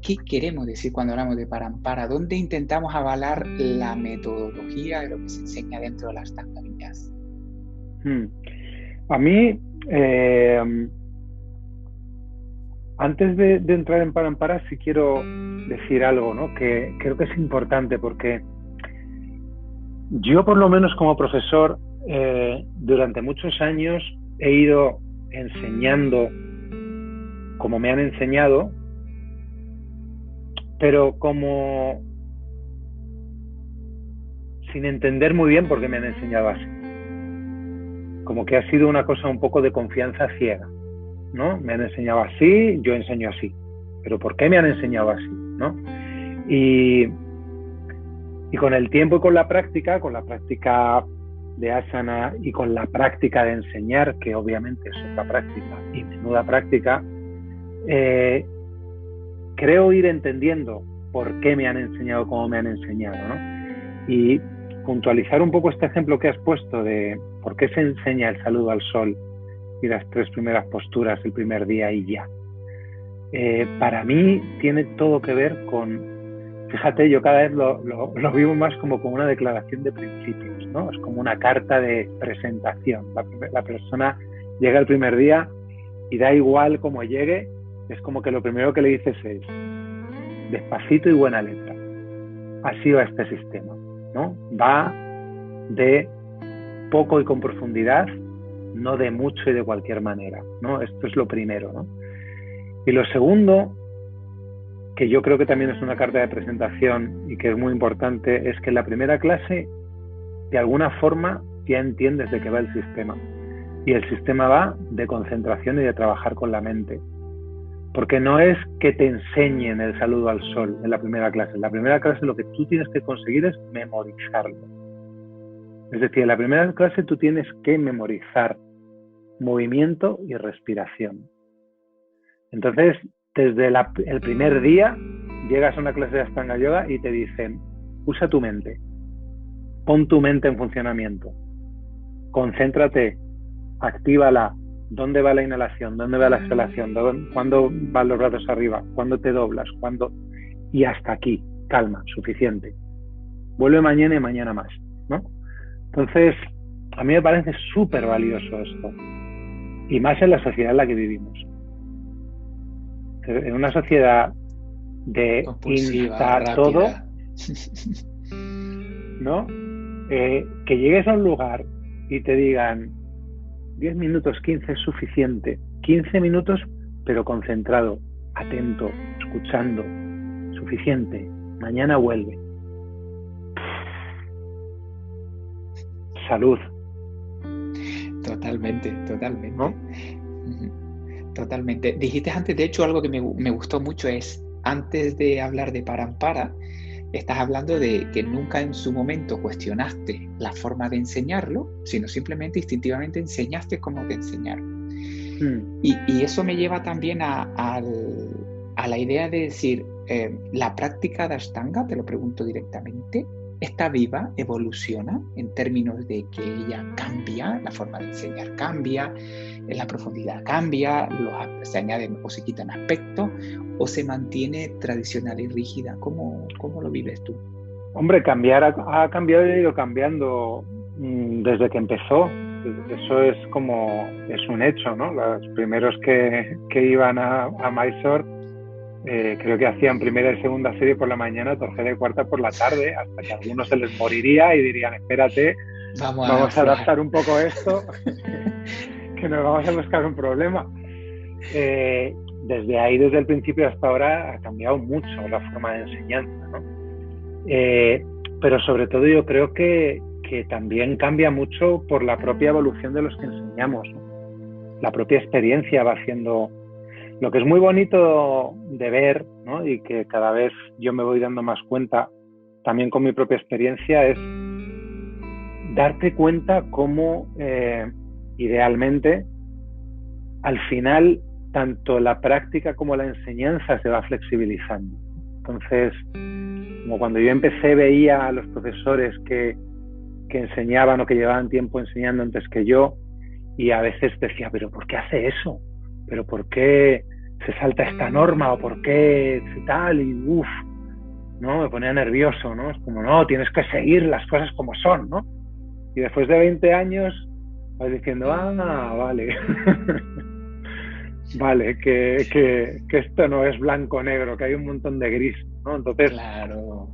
¿Qué queremos decir cuando hablamos de parampara? ¿Dónde intentamos avalar la metodología de lo que se enseña dentro de la Ashtanga Vinyasa? A mí, antes de entrar en parampara, sí quiero decir algo, ¿no? Que creo que es importante, porque yo, por lo menos como profesor, durante muchos años he ido enseñando como me han enseñado, pero como sin entender muy bien por qué me han enseñado así. Como que ha sido una cosa un poco de confianza ciega, ¿no? Me han enseñado así, yo enseño así. ¿Pero por qué me han enseñado así, no? Y con el tiempo y con la práctica de asana y con la práctica de enseñar, que obviamente es otra práctica y menuda práctica, creo ir entendiendo por qué me han enseñado como me han enseñado, ¿no? Y puntualizar un poco este ejemplo que has puesto de por qué se enseña el saludo al sol y las 3 primeras posturas el primer día y ya. Para mí tiene todo que ver con, fíjate, yo cada vez lo vivo más como una declaración de principios, ¿no? Es como una carta de presentación. La persona llega el primer día y da igual cómo llegue, es como que lo primero que le dices es despacito y buena letra. Así va este sistema, ¿no? Va de poco y con profundidad, no de mucho y de cualquier manera, ¿no? Esto es lo primero, ¿no? Y lo segundo, que yo creo que también es una carta de presentación y que es muy importante, es que en la primera clase, de alguna forma, ya entiendes de qué va el sistema. Y el sistema va de concentración y de trabajar con la mente. Porque no es que te enseñen el saludo al sol en la primera clase. En la primera clase lo que tú tienes que conseguir es memorizarlo. Es decir, en la primera clase tú tienes que memorizar movimiento y respiración. Entonces, desde el primer día, llegas a una clase de Ashtanga Yoga y te dicen, usa tu mente, pon tu mente en funcionamiento, concéntrate, actívala, dónde va la inhalación, dónde va la exhalación, cuándo van los brazos arriba, cuándo te doblas, cuándo... Y hasta aquí, calma, suficiente. Vuelve mañana y mañana más, ¿no? Entonces, a mí me parece súper valioso esto, y más en la sociedad en la que vivimos. En una sociedad de compulsiva, insta todo, rápida. ¿no? Que llegues a un lugar y te digan 10 minutos, 15 es suficiente. 15 minutos, pero concentrado, atento, escuchando. Suficiente. Mañana vuelve. Salud. Totalmente, totalmente. ¿No? Totalmente. Dijiste antes, de hecho, algo que me gustó mucho es, antes de hablar de Parampara, estás hablando de que nunca en su momento cuestionaste la forma de enseñarlo, sino simplemente instintivamente enseñaste cómo te enseñaron. Y eso me lleva también a la idea de decir, la práctica de Ashtanga, te lo pregunto directamente, ¿está viva, evoluciona en términos de que ella cambia, la forma de enseñar cambia, la profundidad cambia, se añaden o se quitan aspectos, o se mantiene tradicional y rígida? ¿Cómo lo vives tú? Hombre, cambiar ha cambiado y ha ido cambiando desde que empezó. Eso es un hecho, ¿no? Los primeros que iban a Mysore, creo que hacían primera y segunda serie por la mañana, tercera y cuarta por la tarde, hasta que a algunos se les moriría y dirían, espérate, vamos a adaptar un poco esto, que nos vamos a buscar un problema. Desde ahí, desde el principio hasta ahora, ha cambiado mucho la forma de enseñanza, ¿no? Pero sobre todo yo creo que también cambia mucho por la propia evolución de los que enseñamos, ¿no? La propia experiencia va haciendo... Lo que es muy bonito de ver, ¿no? Y que cada vez yo me voy dando más cuenta, también con mi propia experiencia, es darte cuenta cómo idealmente al final tanto la práctica como la enseñanza se va flexibilizando. Entonces, como cuando yo empecé veía a los profesores que enseñaban o que llevaban tiempo enseñando antes que yo, y a veces decía, pero ¿por qué hace eso? ¿Pero por qué se salta esta norma? ¿O por qué tal? Y ¿no? Me ponía nervioso, ¿no? Es como, no, tienes que seguir las cosas como son, ¿no? Y después de 20 años vas diciendo, vale. Vale, que esto no es blanco-negro, que hay un montón de gris, ¿no? Entonces, claro,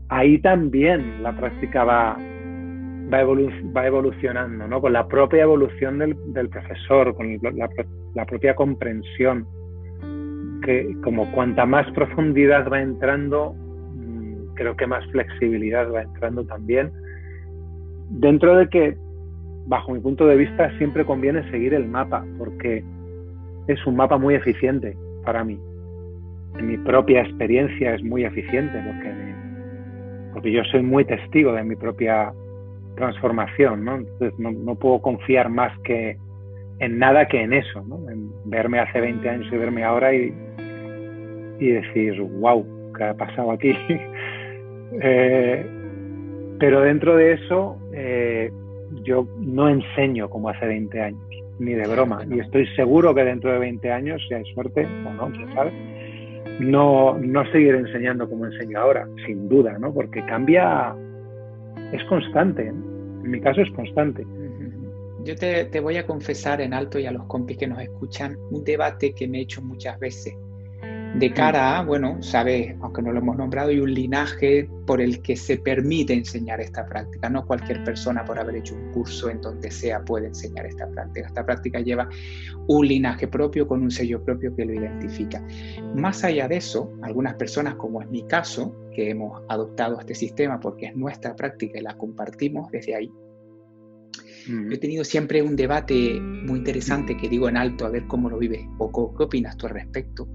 ahí también la práctica va evolucionando, ¿no? Con la propia evolución del profesor, con la propia comprensión, que como cuanta más profundidad va entrando, creo que más flexibilidad va entrando también, dentro de que, bajo mi punto de vista, siempre conviene seguir el mapa, porque es un mapa muy eficiente para mí. En mi propia experiencia es muy eficiente, porque yo soy muy testigo de mi propia transformación, ¿no? Entonces no puedo confiar más que en nada que en eso, ¿no? En verme hace 20 años y verme ahora y decir, wow, ¿qué ha pasado aquí? Pero dentro de eso, yo no enseño como hace 20 años, ni de broma. Y estoy seguro que dentro de 20 años, si hay suerte o no, quién sabe, no seguiré enseñando como enseño ahora, sin duda, ¿no? Porque cambia, es constante, ¿no? En mi caso es constante. Yo te voy a confesar en alto y a los compis que nos escuchan un debate que me he hecho muchas veces. de cara a, bueno, sabes, aunque no lo hemos nombrado, hay un linaje por el que se permite enseñar esta práctica. No cualquier persona por haber hecho un curso en donde sea puede enseñar esta práctica. Esta práctica lleva un linaje propio con un sello propio que lo identifica. Más allá de eso, algunas personas, como es mi caso, que hemos adoptado este sistema porque es nuestra práctica y la compartimos desde ahí, yo he tenido siempre un debate muy interesante que digo en alto a ver cómo lo vives o qué opinas tú al respecto.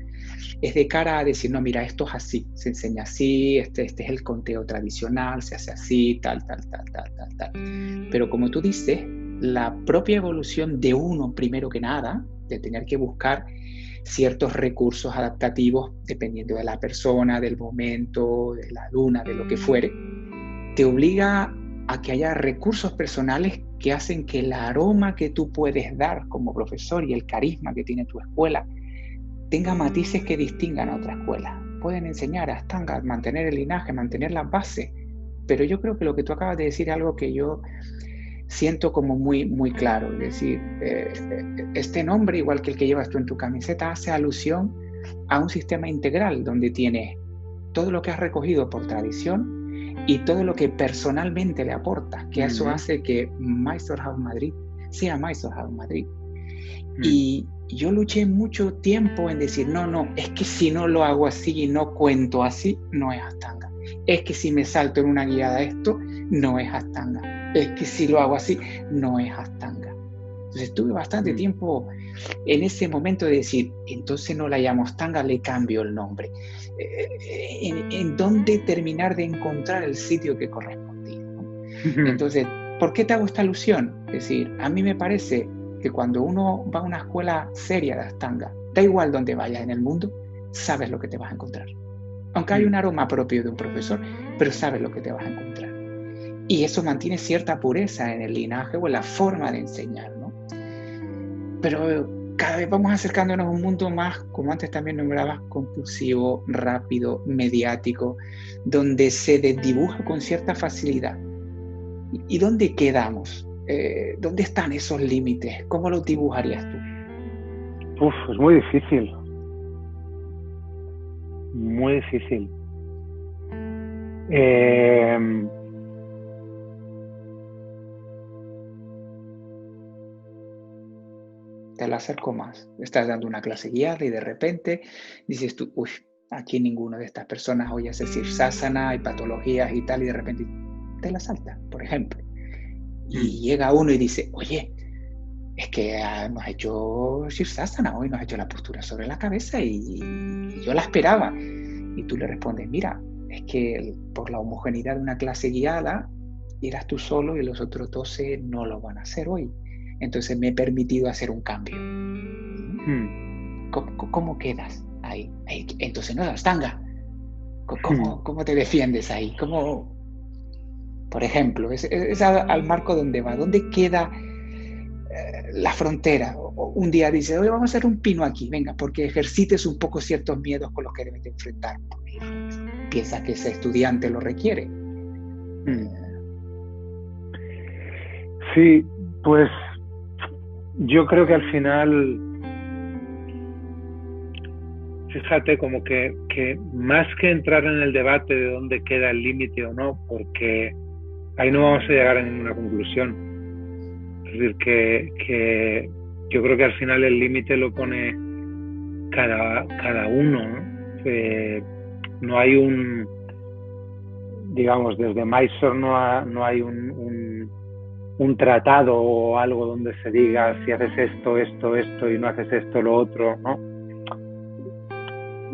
Es de cara a decir, no, mira, esto es así, se enseña así, este es el conteo tradicional, se hace así, tal. Pero como tú dices, la propia evolución de uno, primero que nada, de tener que buscar ciertos recursos adaptativos dependiendo de la persona, del momento, de la luna, de lo que fuere, te obliga a que haya recursos personales que hacen que el aroma que tú puedes dar como profesor y el carisma que tiene tu escuela tenga matices que distingan a otra escuela. Pueden enseñar a Ashtanga, mantener el linaje, mantener las bases, pero yo creo que lo que tú acabas de decir es algo que yo siento como muy, muy claro. Es decir, este nombre, igual que el que llevas tú en tu camiseta, hace alusión a un sistema integral donde tienes todo lo que has recogido por tradición y todo lo que personalmente le aportas, que eso hace que Meisterhaus Madrid sea Meisterhaus Madrid. Y yo luché mucho tiempo en decir, no, es que si no lo hago así y no cuento así, no es Ashtanga. Es que si me salto en una guiada esto, no es Ashtanga. Es que si lo hago así, no es Ashtanga. Entonces tuve bastante tiempo en ese momento de decir, entonces no la llamo Ashtanga, le cambio el nombre. En dónde terminar de encontrar el sitio que correspondía, ¿no? Entonces, ¿por qué te hago esta alusión? Es decir, a mí me parece que cuando uno va a una escuela seria de Ashtanga, da igual donde vayas en el mundo, sabes lo que te vas a encontrar. Aunque hay un aroma propio de un profesor, pero sabes lo que te vas a encontrar. Y eso mantiene cierta pureza en el linaje o en la forma de enseñar, ¿no? Pero cada vez vamos acercándonos a un mundo más, como antes también nombrabas, compulsivo, rápido, mediático, donde se desdibuja con cierta facilidad. ¿Y dónde quedamos? ¿Dónde están esos límites? ¿Cómo los dibujarías tú? Es muy difícil. Muy difícil. Te lo acerco más. Estás dando una clase guiada y de repente dices tú, uy, aquí ninguno de estas personas oye hacer Sirsasana, hay patologías y tal, y de repente te la salta, por ejemplo. Y llega uno y dice, oye, es que nos ha hecho Sirsasana hoy, nos ha hecho la postura sobre la cabeza y yo la esperaba. Y tú le respondes, mira, es que por la homogeneidad de una clase guiada, eras tú solo y los otros 12 no lo van a hacer hoy. Entonces me he permitido hacer un cambio. ¿Cómo quedas ahí? Entonces no es Ashtanga. ¿Cómo te defiendes ahí? ¿Cómo? Por ejemplo, es al marco donde va. ¿Dónde queda la frontera? Un día dice, hoy vamos a hacer un pino aquí, venga, porque ejercites un poco ciertos miedos con los que debes de enfrentar. Piensas que ese estudiante lo requiere. Sí, pues yo creo que al final, fíjate, como que más que entrar en el debate de dónde queda el límite o no, porque ahí no vamos a llegar a ninguna conclusión. Es decir, que yo creo que al final el límite lo pone cada uno, ¿no? No hay digamos, desde Mysore no hay un tratado o algo donde se diga si haces esto y no haces esto, lo otro, ¿no?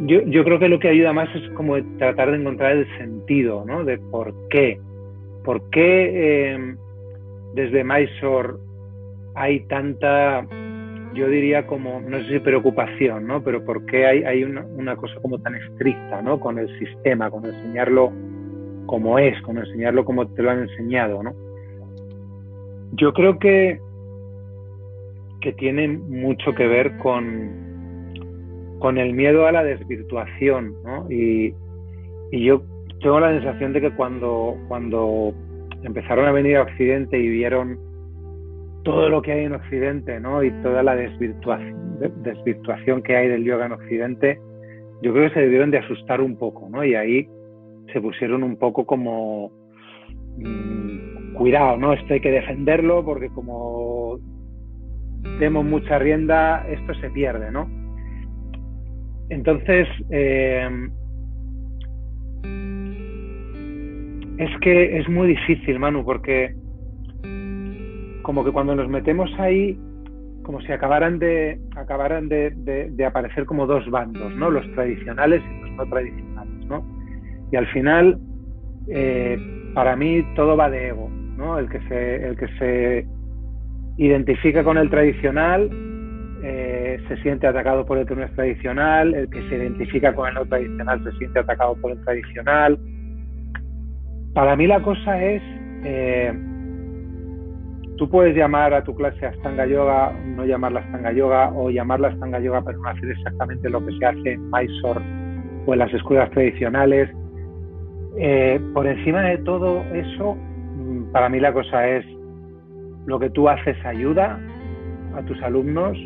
Yo creo que lo que ayuda más es como tratar de encontrar el sentido, ¿no? De por qué. ¿Por qué desde Mysore hay tanta, yo diría como, no sé si preocupación, ¿no? Pero ¿por qué hay una cosa como tan estricta, ¿no? Con el sistema, con enseñarlo como es, con enseñarlo como te lo han enseñado, ¿no? Yo creo que tiene mucho que ver con el miedo a la desvirtuación, ¿no? Y yo tengo la sensación de que cuando empezaron a venir a Occidente y vieron todo lo que hay en Occidente, ¿no? Y toda la desvirtuación que hay del yoga en Occidente, yo creo que se debieron de asustar un poco, ¿no? Y ahí se pusieron un poco como, cuidado, ¿no? Esto hay que defenderlo porque como demos mucha rienda, esto se pierde, ¿no? Entonces, es que es muy difícil, Manu, porque como que cuando nos metemos ahí, como si acabaran de aparecer como dos bandos, ¿no? Los tradicionales y los no tradicionales, ¿no? Y al final, para mí todo va de ego, ¿no? El que se identifica con el tradicional se siente atacado por el que no es tradicional, el que se identifica con el no tradicional se siente atacado por el tradicional. Para mí la cosa es, tú puedes llamar a tu clase Ashtanga Yoga, no llamarla Ashtanga Yoga, o llamarla Ashtanga Yoga pero no hacer exactamente lo que se hace en Mysore o en las escuelas tradicionales. Por encima de todo eso, para mí la cosa es, lo que tú haces ayuda a tus alumnos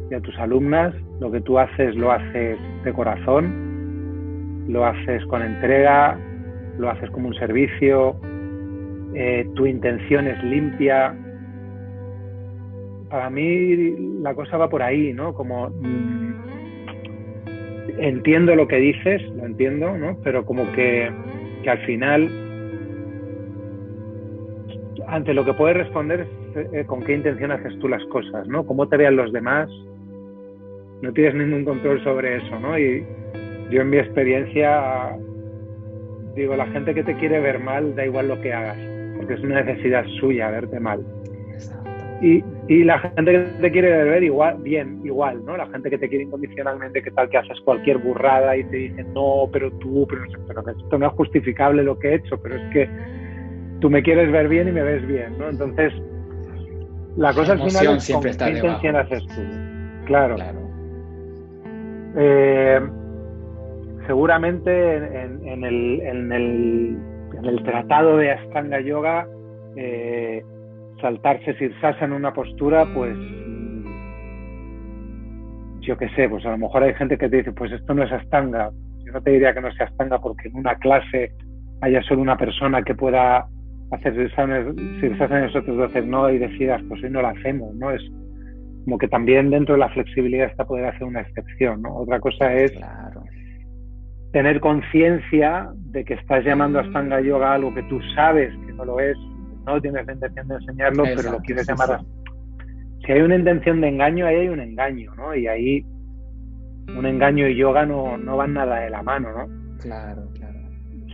y a tus alumnas, lo que tú haces lo haces de corazón, lo haces con entrega, lo haces como un servicio, tu intención es limpia. Para mí la cosa va por ahí, ¿no? Como entiendo lo que dices, lo entiendo, ¿no? Pero como que al final, ante lo que puedes responder es con qué intención haces tú las cosas, ¿no? Cómo te vean los demás, no tienes ningún control sobre eso, ¿no? Y yo en mi experiencia digo, la gente que te quiere ver mal, da igual lo que hagas, porque es una necesidad suya verte mal. Y la gente que te quiere ver igual, ¿no? La gente que te quiere incondicionalmente, que tal que haces cualquier burrada y te dicen, no, pero tú, pero esto no es justificable lo que he hecho, pero es que tú me quieres ver bien y me ves bien, ¿no? Entonces, la cosa al final es con qué intención haces tú. Claro. Seguramente en el tratado de Ashtanga Yoga, saltarse Sirsasana en una postura, pues yo qué sé, pues a lo mejor hay gente que te dice, pues esto no es Ashtanga. Yo no te diría que no sea Ashtanga porque en una clase haya solo una persona que pueda hacer Sirsasana y nosotros decir no y decidas, pues hoy no la hacemos, ¿no? Es como que también dentro de la flexibilidad está poder hacer una excepción, ¿no? Otra cosa es tener conciencia de que estás llamando a Ashtanga Yoga algo que tú sabes que no lo es, no tienes la intención de enseñarlo, pero lo quieres llamar a... Si hay una intención de engaño, ahí hay un engaño, ¿no? Y ahí un engaño y yoga no van nada de la mano, ¿no? Claro.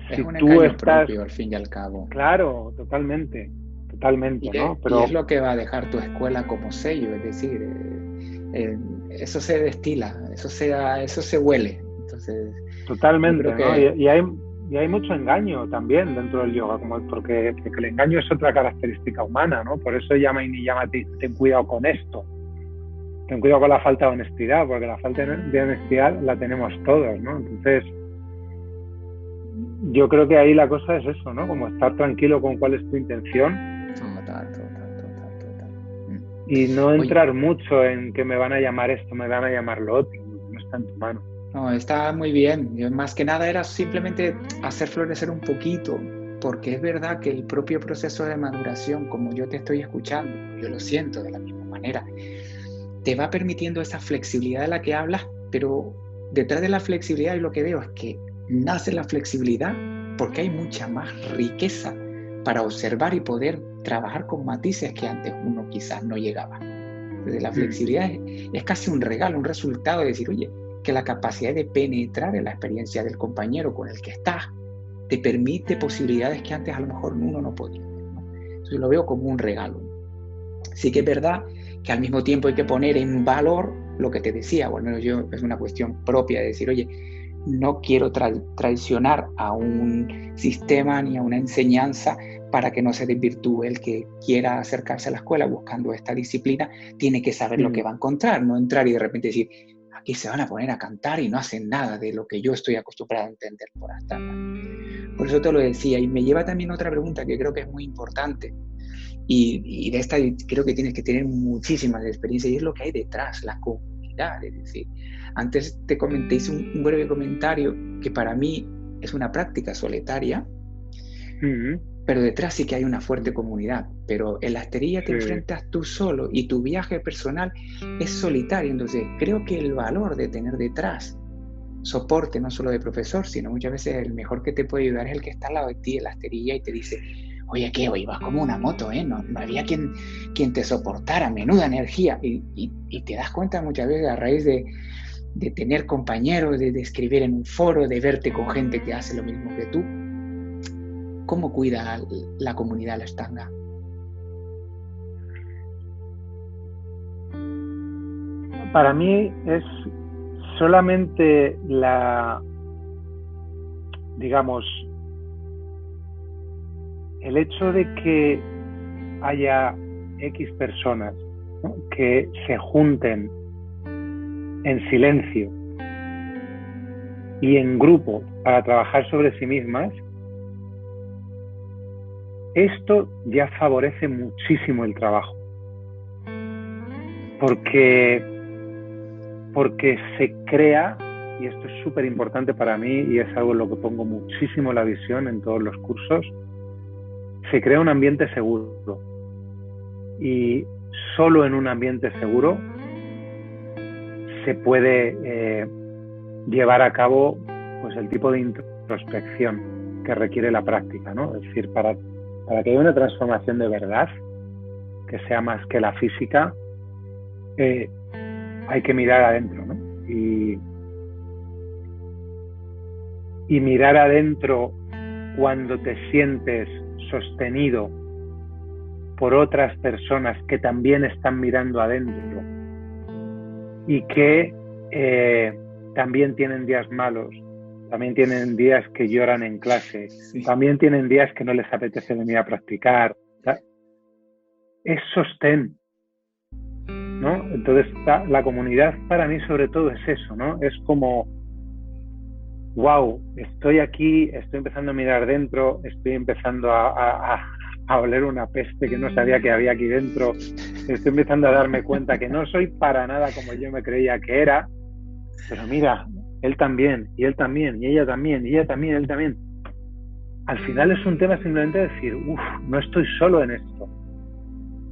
Si es un tú engaño estás... propio, al fin y al cabo. Claro, totalmente, ¿no? Pero... Y es lo que va a dejar tu escuela como sello, es decir, eso se destila, eso se huele. Entonces, totalmente, ¿no? Que... Y hay mucho engaño también dentro del yoga, porque el engaño es otra característica humana, ¿no? Por eso llama y ni llama, ten cuidado con esto. Ten cuidado con la falta de honestidad, porque la falta de honestidad la tenemos todos, ¿no? Entonces, yo creo que ahí la cosa es eso, ¿no? Como estar tranquilo con cuál es tu intención. Total. Y no entrar mucho en que me van a llamar esto, me van a llamar lo otro, no está en tu mano. No, está muy bien. Yo, más que nada era simplemente hacer florecer un poquito, porque es verdad que el propio proceso de maduración, como yo te estoy escuchando, yo lo siento de la misma manera, te va permitiendo esa flexibilidad de la que hablas, pero detrás de la flexibilidad lo que veo es que nace la flexibilidad porque hay mucha más riqueza para observar y poder trabajar con matices que antes uno quizás no llegaba. Entonces, la flexibilidad es casi un regalo, un resultado de decir, oye, que la capacidad de penetrar en la experiencia del compañero con el que estás te permite posibilidades que antes a lo mejor uno no podía, ¿no? Entonces lo veo como un regalo. Sí que es verdad que al mismo tiempo hay que poner en valor lo que te decía, o al menos yo, es una cuestión propia de decir, oye, no quiero traicionar a un sistema ni a una enseñanza para que no se desvirtúe. El que quiera acercarse a la escuela buscando esta disciplina tiene que saber lo que va a encontrar, no entrar y de repente decir, aquí se van a poner a cantar y no hacen nada de lo que yo estoy acostumbrado a entender por Ashtanga. Por eso te lo decía, y me lleva también otra pregunta que creo que es muy importante, y de esta creo que tienes que tener muchísimas experiencias, y es lo que hay detrás, la comunidad. Es decir, antes te comenté, hice un breve comentario que para mí es una práctica solitaria, pero detrás sí que hay una fuerte comunidad. Pero en la Astería te enfrentas tú solo y tu viaje personal es solitario. Entonces creo que el valor de tener detrás soporte, no solo de profesor, sino muchas veces el mejor que te puede ayudar es el que está al lado de ti en la Astería y te dice: oye, ¿qué? Hoy vas como una moto, ¿eh? No había quien te soportara, menuda energía. Y te das cuenta muchas veces a raíz de tener compañeros, de escribir en un foro, de verte con gente que hace lo mismo que tú. ¿Cómo cuida la comunidad la Ashtanga? Para mí es solamente digamos, el hecho de que haya X personas, ¿no?, que se junten en silencio y en grupo para trabajar sobre sí mismas, esto ya favorece muchísimo el trabajo. Porque se crea, y esto es súper importante para mí y es algo en lo que pongo muchísimo la visión en todos los cursos, se crea un ambiente seguro. Y solo en un ambiente seguro se puede llevar a cabo pues el tipo de introspección que requiere la práctica, ¿no? Es decir, para que haya una transformación de verdad, que sea más que la física, hay que mirar adentro, ¿no? Y mirar adentro cuando te sientes sostenido por otras personas que también están mirando adentro y que también tienen días malos, también tienen días que lloran en clase, también tienen días que no les apetece venir a practicar. Es sostén, ¿no? Entonces la comunidad para mí sobre todo es eso, ¿no? Es como, wow, estoy aquí, estoy empezando a mirar dentro, estoy empezando a oler una peste que no sabía que había aquí dentro, estoy empezando a darme cuenta que no soy para nada como yo me creía que era, pero mira, él también, y él también, y ella también, y ella también, él también. Al final es un tema simplemente de decir, no estoy solo en esto,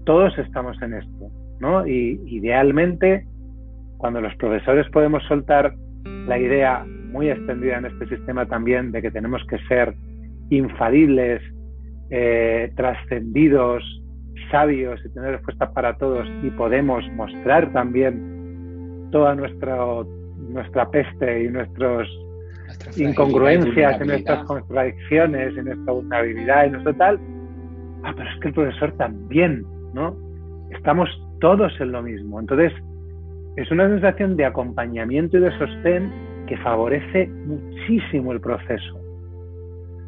todos estamos en esto, ¿no? Y idealmente, cuando los profesores podemos soltar la idea muy extendida en este sistema también de que tenemos que ser infalibles, trascendidos, sabios y tener respuestas para todos, y podemos mostrar también toda nuestra peste y nuestras incongruencias y nuestras contradicciones y nuestra vulnerabilidad y nuestro tal, pero es que el profesor también, ¿no? Estamos todos en lo mismo. Entonces es una sensación de acompañamiento y de sostén que favorece muchísimo el proceso.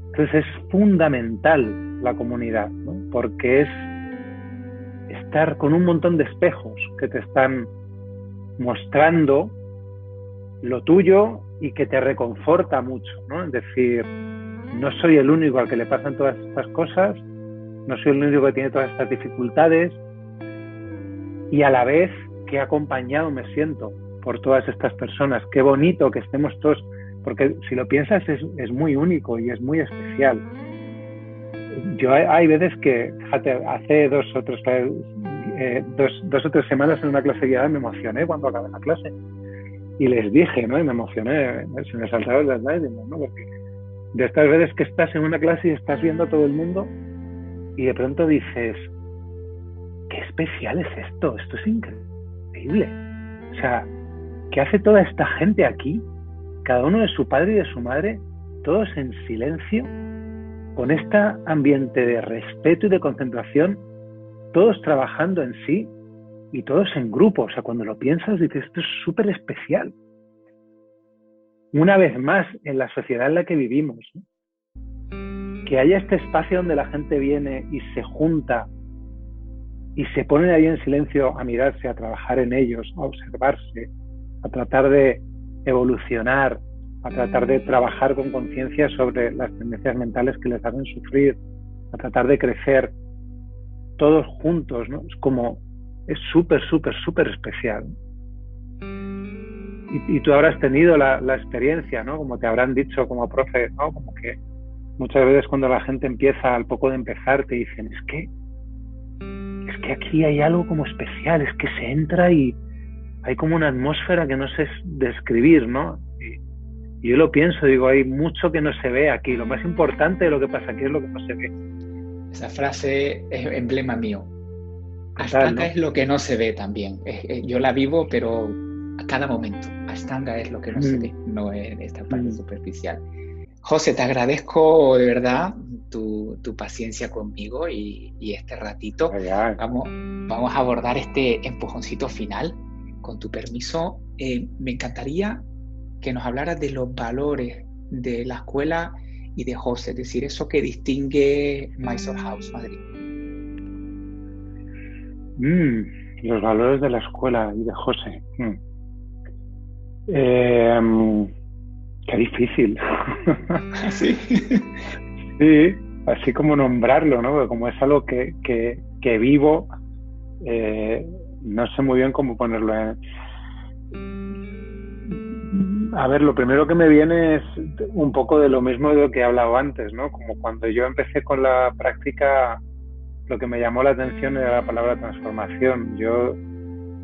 Entonces es fundamental la comunidad, ¿no? Porque es estar con un montón de espejos que te están mostrando lo tuyo y que te reconforta mucho, ¿no? Es decir, no soy el único al que le pasan todas estas cosas, no soy el único que tiene todas estas dificultades, y a la vez qué acompañado me siento por todas estas personas. Qué bonito que estemos todos, porque si lo piensas es muy único y es muy especial. Yo hay veces que, fíjate, hace dos o tres semanas en una clase guiada me emocioné cuando acabé la clase y les dije, ¿no? Y me emocioné, se me saltaron las lágrimas, ¿no? Porque de estas veces que estás en una clase y estás viendo a todo el mundo y de pronto dices, qué especial es esto es increíble. O sea, ¿qué hace toda esta gente aquí? Cada uno de su padre y de su madre, todos en silencio, con este ambiente de respeto y de concentración, todos trabajando en sí y todos en grupo. O sea, cuando lo piensas dices, esto es súper especial. Una vez más, en la sociedad en la que vivimos, ¿no? Que haya este espacio donde la gente viene y se junta y se ponen ahí en silencio a mirarse, a trabajar en ellos, a observarse, a tratar de evolucionar, a tratar de trabajar con conciencia sobre las tendencias mentales que les hacen sufrir, a tratar de crecer todos juntos, ¿no? Es súper, súper, súper especial. y tú habrás tenido la experiencia, ¿no? Como te habrán dicho como profe, ¿no? Como que muchas veces cuando la gente empieza, al poco de empezar, te dicen, es que aquí hay algo como especial, es que se entra y hay como una atmósfera que no sé describir, ¿no? Y yo lo pienso, digo, hay mucho que no se ve aquí. Lo más importante de lo que pasa aquí es lo que no se ve. Esa frase es emblema mío. Total, Ashtanga, ¿no? es lo que no se ve también. Yo la vivo, pero a cada momento. Ashtanga es lo que no se ve, no es esta parte superficial. José, te agradezco de verdad tu paciencia conmigo y este ratito. Vamos a abordar este empujoncito final. Con tu permiso, me encantaría que nos hablaras de los valores de la escuela y de José, es decir, eso que distingue Mysore House Madrid. Los valores de la escuela y de José. Qué difícil. ¿Sí? Sí, así como nombrarlo, ¿no? Porque como es algo que vivo, no sé muy bien cómo ponerlo en... A ver, lo primero que me viene es un poco de lo mismo de lo que he hablado antes, ¿no? Como cuando yo empecé con la práctica, lo que me llamó la atención era la palabra transformación. Yo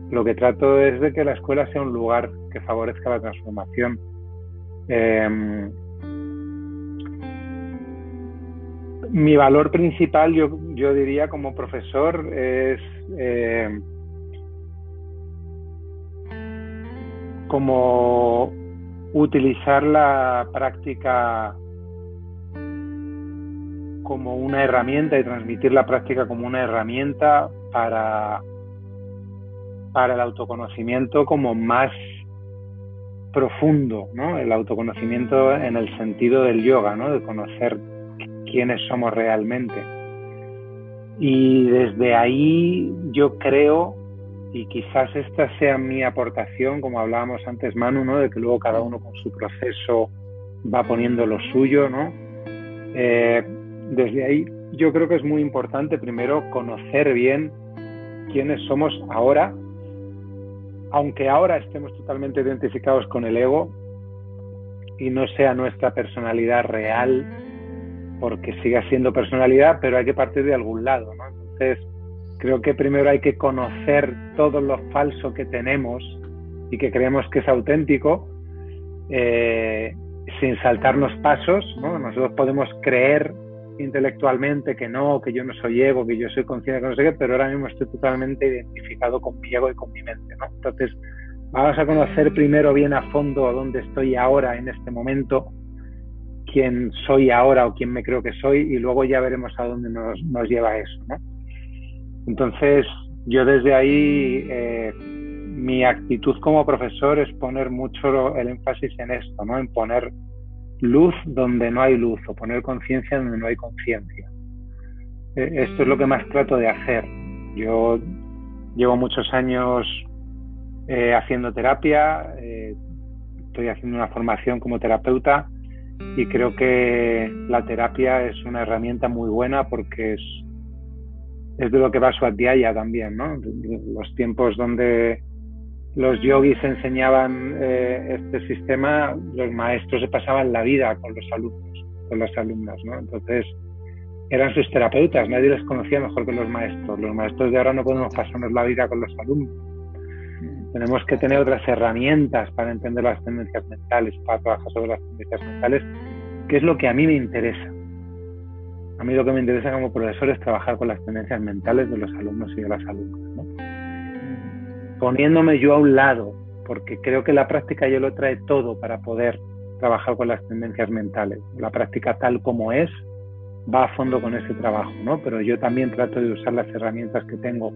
lo que trato es de que la escuela sea un lugar que favorezca la transformación. Mi valor principal, yo diría como profesor, es como utilizar la práctica como una herramienta y transmitir la práctica como una herramienta para el autoconocimiento como más profundo, ¿no? El autoconocimiento en el sentido del yoga, ¿no? De conocer quiénes somos realmente. Y desde ahí yo creo, y quizás esta sea mi aportación, como hablábamos antes, Manu, ¿no? De que luego cada uno con su proceso va poniendo lo suyo, ¿no? Desde ahí yo creo que es muy importante primero conocer bien quiénes somos ahora, aunque ahora estemos totalmente identificados con el ego y no sea nuestra personalidad real, porque siga siendo personalidad, pero hay que partir de algún lado, ¿no? Entonces, creo que primero hay que conocer todo lo falso que tenemos y que creemos que es auténtico, sin saltarnos pasos, ¿no? Nosotros podemos creer intelectualmente que no, que yo no soy ego, que yo soy consciente, que no sé qué, pero ahora mismo estoy totalmente identificado con mi ego y con mi mente, ¿no? Entonces, vamos a conocer primero bien a fondo dónde estoy ahora en este momento, quién soy ahora o quién me creo que soy, y luego ya veremos a dónde nos lleva eso, ¿no? Entonces, yo desde ahí, mi actitud como profesor es poner mucho el énfasis en esto, ¿no? En poner luz donde no hay luz, o poner conciencia donde no hay conciencia. Esto es lo que más trato de hacer. Yo llevo muchos años haciendo terapia, estoy haciendo una formación como terapeuta, y creo que la terapia es una herramienta muy buena porque es de lo que va Swadhyaya también, ¿no? Los tiempos donde los yogis enseñaban este sistema, los maestros se pasaban la vida con los alumnos, con las alumnas, ¿no? Entonces, eran sus terapeutas, nadie les conocía mejor que los maestros. Los maestros de ahora no podemos pasarnos la vida con los alumnos. Tenemos que tener otras herramientas para entender las tendencias mentales, para trabajar sobre las tendencias mentales, que es lo que a mí me interesa. A mí lo que me interesa como profesor es trabajar con las tendencias mentales de los alumnos y de las alumnas, ¿no? Poniéndome yo a un lado, porque creo que la práctica ya lo trae todo para poder trabajar con las tendencias mentales. La práctica tal como es va a fondo con ese trabajo, ¿no? Pero yo también trato de usar las herramientas que tengo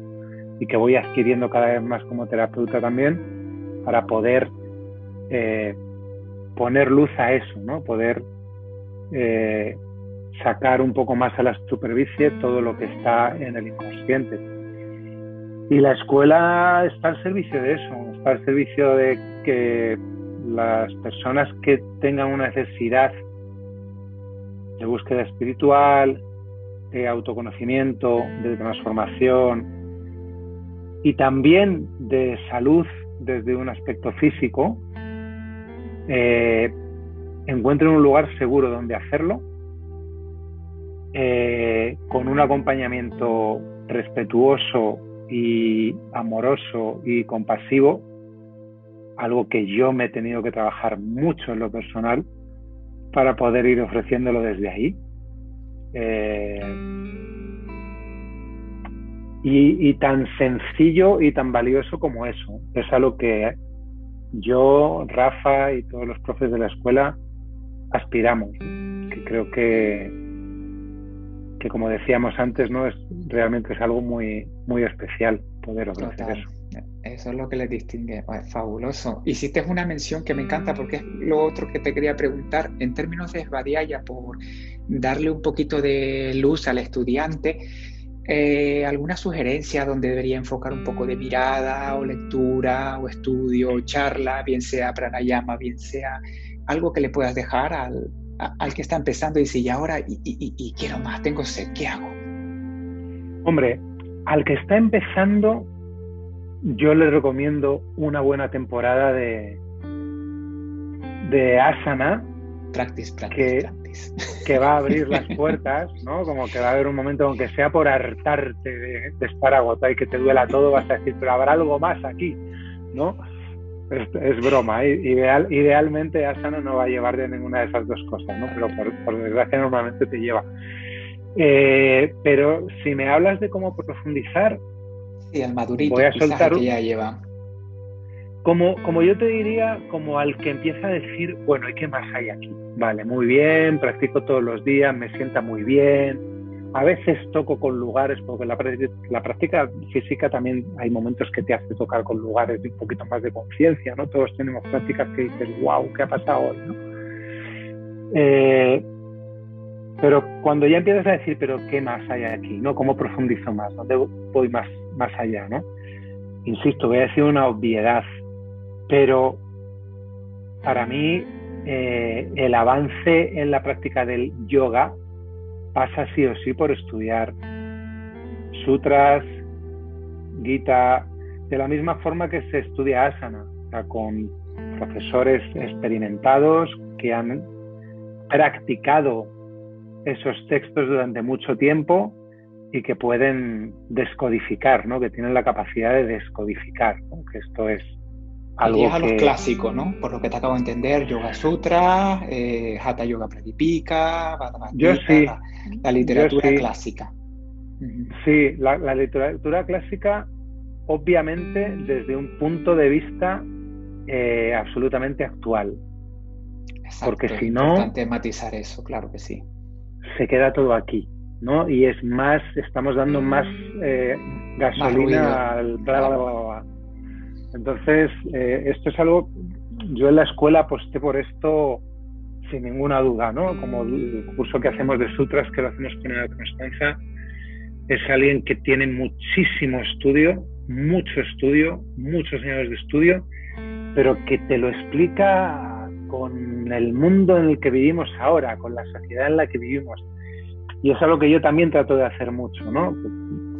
y que voy adquiriendo cada vez más como terapeuta también para poder poner luz a eso, ¿no? Poder sacar un poco más a la superficie todo lo que está en el inconsciente. Y la escuela está al servicio de eso, está al servicio de que las personas que tengan una necesidad de búsqueda espiritual, de autoconocimiento, de transformación y también de salud desde un aspecto físico, encuentren un lugar seguro donde hacerlo, con un acompañamiento respetuoso y amoroso y compasivo, algo que yo me he tenido que trabajar mucho en lo personal para poder ir ofreciéndolo desde ahí. Y tan sencillo y tan valioso como eso. Es a lo que yo, Rafa y todos los profes de la escuela aspiramos. Que creo que como decíamos antes, ¿no? Realmente es algo muy, muy especial poder ofrecer Total. eso. Eso es lo que les distingue. Es fabuloso. Hiciste una mención que me encanta porque es lo otro que te quería preguntar en términos de Svadhyaya, por darle un poquito de luz al estudiante. ¿Alguna sugerencia donde debería enfocar un poco de mirada o lectura o estudio o charla, bien sea pranayama, bien sea algo que le puedas dejar al que está empezando y dice, y ahora y quiero más, tengo sed, ¿qué hago? Hombre, al que está empezando, yo le recomiendo una buena temporada de asana, Practice. Que va a abrir las puertas, ¿no? Como que va a haber un momento, aunque sea por hartarte de estar agotado y que te duela todo, vas a decir, pero habrá algo más aquí, ¿no? Es broma, ¿eh? Idealmente asana no va a llevar de ninguna de esas dos cosas, ¿no? Pero por desgracia normalmente te lleva. Pero si me hablas de cómo profundizar, sí, el madurito, voy a soltar que ya lleva. Como yo te diría, como al que empieza a decir, bueno, ¿y qué más hay aquí? Vale, muy bien, practico todos los días, me sienta muy bien. A veces toco con lugares, porque la práctica física también hay momentos que te hace tocar con lugares de un poquito más de conciencia, ¿no? Todos tenemos prácticas que dices, wow, ¿qué ha pasado hoy, no? Pero cuando ya empiezas a decir, pero ¿qué más hay aquí, no? ¿Cómo profundizo más? ¿Dónde voy más allá, no? Insisto, voy a decir una obviedad, pero para mí el avance en la práctica del yoga pasa sí o sí por estudiar sutras, Gita, de la misma forma que se estudia asana, o sea, con profesores experimentados que han practicado esos textos durante mucho tiempo y que pueden descodificar, ¿no? Que tienen la capacidad de descodificar, ¿no? Que esto es algo irías a los clásicos, ¿no? Por lo que te acabo de entender, Yoga Sutra, Hatha Yoga Pradipika, Bhagavad Gita, sí, la literatura clásica. Sí, la literatura clásica, obviamente, desde un punto de vista absolutamente actual. Exacto, porque si no, es importante matizar eso, claro que sí. Se queda todo aquí, ¿no? Y es más, estamos dando más gasolina al bla, bla, bla, bla. Entonces, esto es algo, yo en la escuela aposté por esto sin ninguna duda, ¿no? Como el curso que hacemos de sutras, que lo hacemos con la Constanza, es alguien que tiene muchísimo estudio, muchos años de estudio, pero que te lo explica con el mundo en el que vivimos ahora, con la sociedad en la que vivimos. Y es algo que yo también trato de hacer mucho, ¿no?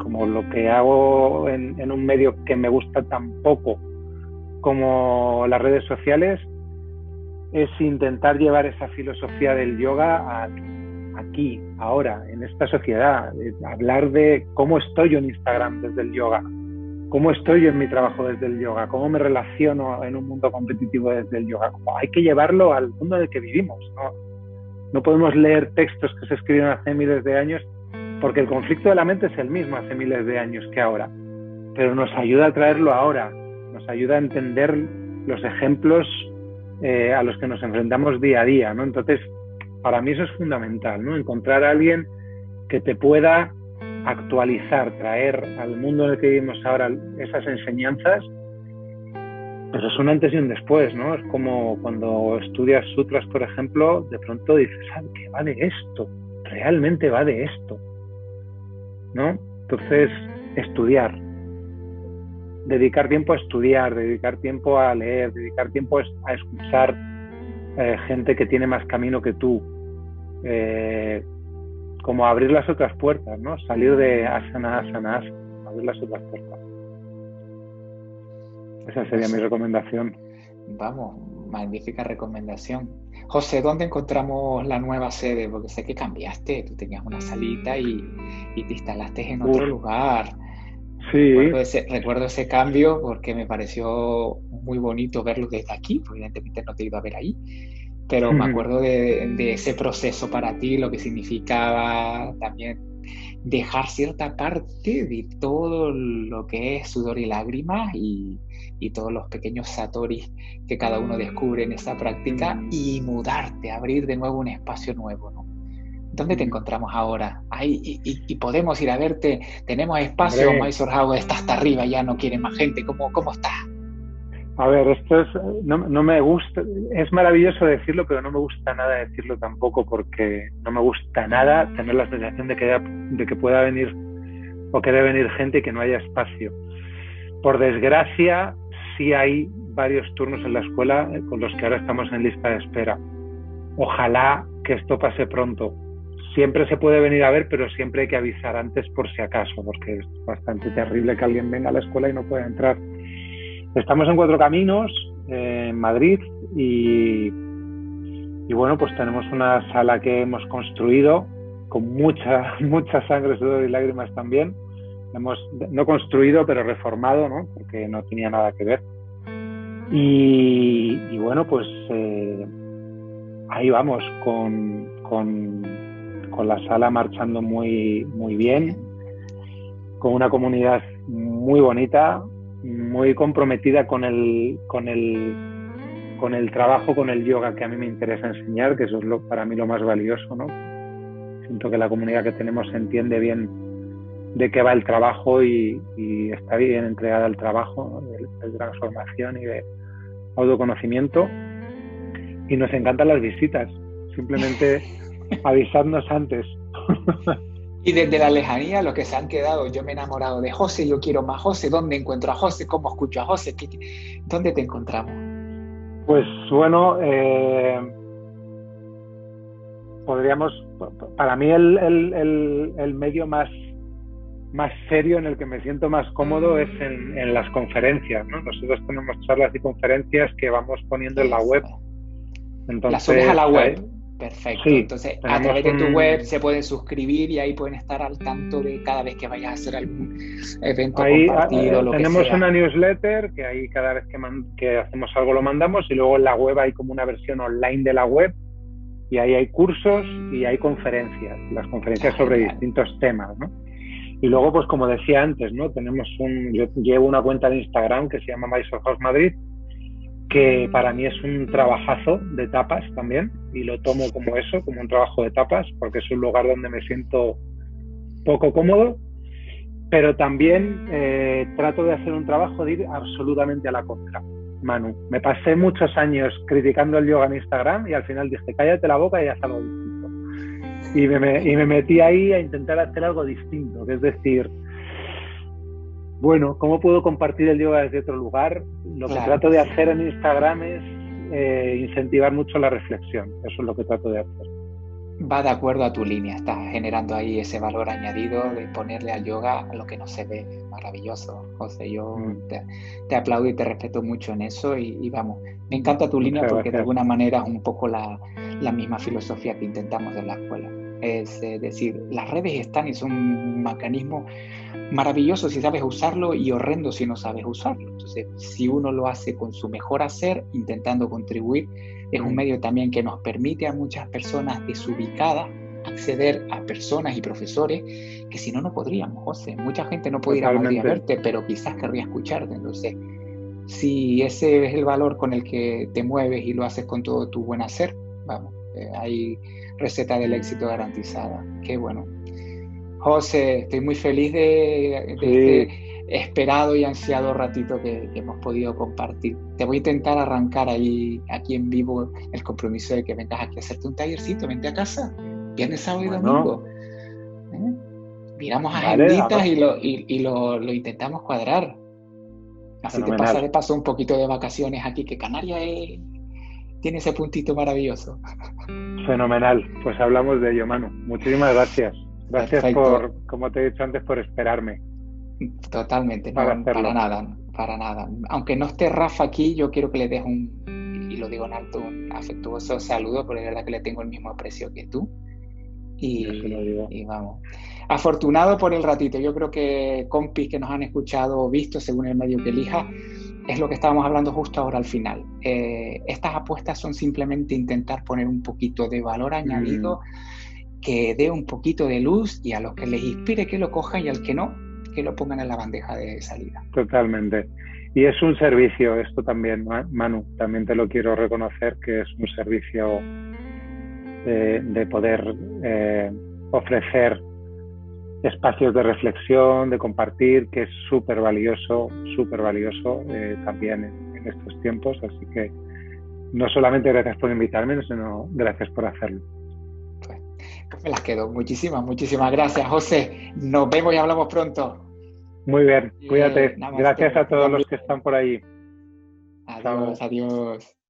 Como lo que hago en un medio que me gusta tan poco como las redes sociales, es intentar llevar esa filosofía del yoga aquí, ahora, en esta sociedad. Hablar de cómo estoy yo en Instagram desde el yoga, cómo estoy yo en mi trabajo desde el yoga, cómo me relaciono en un mundo competitivo desde el yoga. Hay que llevarlo al mundo en el que vivimos, ¿no? No podemos leer textos que se escribieron hace miles de años, porque el conflicto de la mente es el mismo hace miles de años que ahora, pero nos ayuda a traerlo ahora, nos ayuda a entender los ejemplos a los que nos enfrentamos día a día, ¿no? Entonces, para mí eso es fundamental, ¿no? Encontrar a alguien que te pueda actualizar, traer al mundo en el que vivimos ahora esas enseñanzas, pero es un antes y un después, ¿no? Es como cuando estudias sutras, por ejemplo, de pronto dices, ¿qué va de esto? Realmente va de esto, ¿no? Entonces, estudiar, dedicar tiempo a estudiar, dedicar tiempo a leer, dedicar tiempo a escuchar gente que tiene más camino que tú, como abrir las otras puertas, ¿no? Salir de asana, abrir las otras puertas. Esa sería mi recomendación. Vamos, magnífica recomendación. José, ¿dónde encontramos la nueva sede? Porque sé que cambiaste, tú tenías una salita y te instalaste en otro lugar. Sí. Recuerdo ese cambio porque me pareció muy bonito verlo desde aquí, pues evidentemente no te he ido a ver ahí, pero me acuerdo de ese proceso para ti, lo que significaba también dejar cierta parte de todo lo que es sudor y lágrimas y todos los pequeños satoris que cada uno descubre en esa práctica y mudarte, abrir de nuevo un espacio nuevo, ¿no? ¿Dónde te encontramos ahora? Y podemos ir a verte. ¿Tenemos espacio? Hombre. Mysore House está hasta arriba, ya no quiere más gente. ¿Cómo estás? A ver, esto no me gusta, es maravilloso decirlo, pero no me gusta nada decirlo tampoco, porque no me gusta nada tener la sensación de que pueda venir o que debe venir gente y que no haya espacio. Por desgracia, sí hay varios turnos en la escuela con los que ahora estamos en lista de espera. Ojalá que esto pase pronto. Siempre se puede venir a ver, pero siempre hay que avisar antes por si acaso, porque es bastante terrible que alguien venga a la escuela y no pueda entrar. Estamos en Cuatro Caminos, en Madrid, y bueno, pues tenemos una sala que hemos construido con mucha sangre, sudor y lágrimas también. Hemos no construido, pero reformado, ¿no? Porque no tenía nada que ver. Y bueno, pues ahí vamos, con la sala marchando muy bien, con una comunidad muy bonita, muy comprometida con el trabajo, con el yoga que a mí me interesa enseñar, que eso es para mí lo más valioso, ¿no? Siento que la comunidad que tenemos entiende bien de qué va el trabajo y está bien entregada al trabajo, ¿no? de transformación y de autoconocimiento. Y nos encantan las visitas, simplemente avisadnos antes. Y desde la lejanía, los que se han quedado, yo me he enamorado de José, yo quiero más José. ¿Dónde encuentro a José? ¿Cómo escucho a José? ¿Dónde te encontramos? Pues bueno, podríamos, para mí el medio más serio en el que me siento más cómodo es en las conferencias, ¿no? Nosotros tenemos charlas y conferencias que vamos poniendo en la web. Entonces, las subes a la web. Perfecto. Sí, entonces a través de tu web se pueden suscribir y ahí pueden estar al tanto de cada vez que vayas a hacer algún evento ahí, compartido, lo que sea. Tenemos una newsletter que ahí cada vez que hacemos algo lo mandamos, y luego en la web hay como una versión online de la web y ahí hay cursos y hay conferencias, las conferencias sobre distintos temas, ¿no? Y luego, pues como decía antes, ¿no? Yo llevo una cuenta de Instagram que se llama Mysore House Madrid, que para mí es un trabajazo de tapas también, y lo tomo como eso, como un trabajo de tapas, porque es un lugar donde me siento poco cómodo, pero también trato de hacer un trabajo de ir absolutamente a la contra. Manu, me pasé muchos años criticando el yoga en Instagram y al final dije, cállate la boca y haz algo distinto. Y me metí ahí a intentar hacer algo distinto, que es decir, bueno, ¿cómo puedo compartir el yoga desde otro lugar? Lo que trato de hacer en Instagram es incentivar mucho la reflexión. Eso es lo que trato de hacer. Va de acuerdo a tu línea. Estás generando ahí ese valor añadido de ponerle al yoga lo que no se ve. Maravilloso, José. Yo te aplaudo y te respeto mucho en eso. Y vamos, me encanta tu línea porque de alguna manera es un poco la misma filosofía que intentamos en la escuela. Es decir, las redes están y son un mecanismo maravilloso si sabes usarlo y horrendo si no sabes usarlo. Entonces, si uno lo hace con su mejor hacer, intentando contribuir, es un medio también que nos permite a muchas personas desubicadas acceder a personas y profesores que si no, no podríamos, José. Mucha gente no puede ir a Madrid a verte, pero quizás querría escucharte. Entonces, si ese es el valor con el que te mueves y lo haces con todo tu buen hacer, vamos, hay receta del éxito garantizada. Qué bueno. José, estoy muy feliz de este esperado y ansiado ratito que hemos podido compartir. Te voy a intentar arrancar aquí en vivo el compromiso de que vengas aquí a hacerte un tallercito. Vente a casa, viernes, sábado y domingo. Miramos agenditas y lo intentamos cuadrar. Así te pasa de paso un poquito de vacaciones aquí, que Canarias tiene ese puntito maravilloso. Fenomenal, pues hablamos de ello, Manu. Muchísimas gracias. Gracias por, como te he dicho antes, por esperarme. Totalmente, para nada. Aunque no esté Rafa aquí, yo quiero que le des lo digo en alto, un afectuoso saludo, porque de verdad que le tengo el mismo aprecio que tú. Y vamos, afortunado por el ratito. Yo creo que compis que nos han escuchado o visto, según el medio que elija, es lo que estábamos hablando justo ahora al final. Estas apuestas son simplemente intentar poner un poquito de valor añadido, que dé un poquito de luz, y a los que les inspire que lo cojan, y al que no, que lo pongan en la bandeja de salida. Totalmente. Y es un servicio esto también, Manu, también te lo quiero reconocer, que es un servicio de poder ofrecer espacios de reflexión, de compartir, que es súper valioso también en estos tiempos. Así que no solamente gracias por invitarme, sino gracias por hacerlo. Pues me las quedo. Muchísimas gracias, José. Nos vemos y hablamos pronto. Muy bien, cuídate. Gracias a todos los que están por ahí. Adiós, adiós.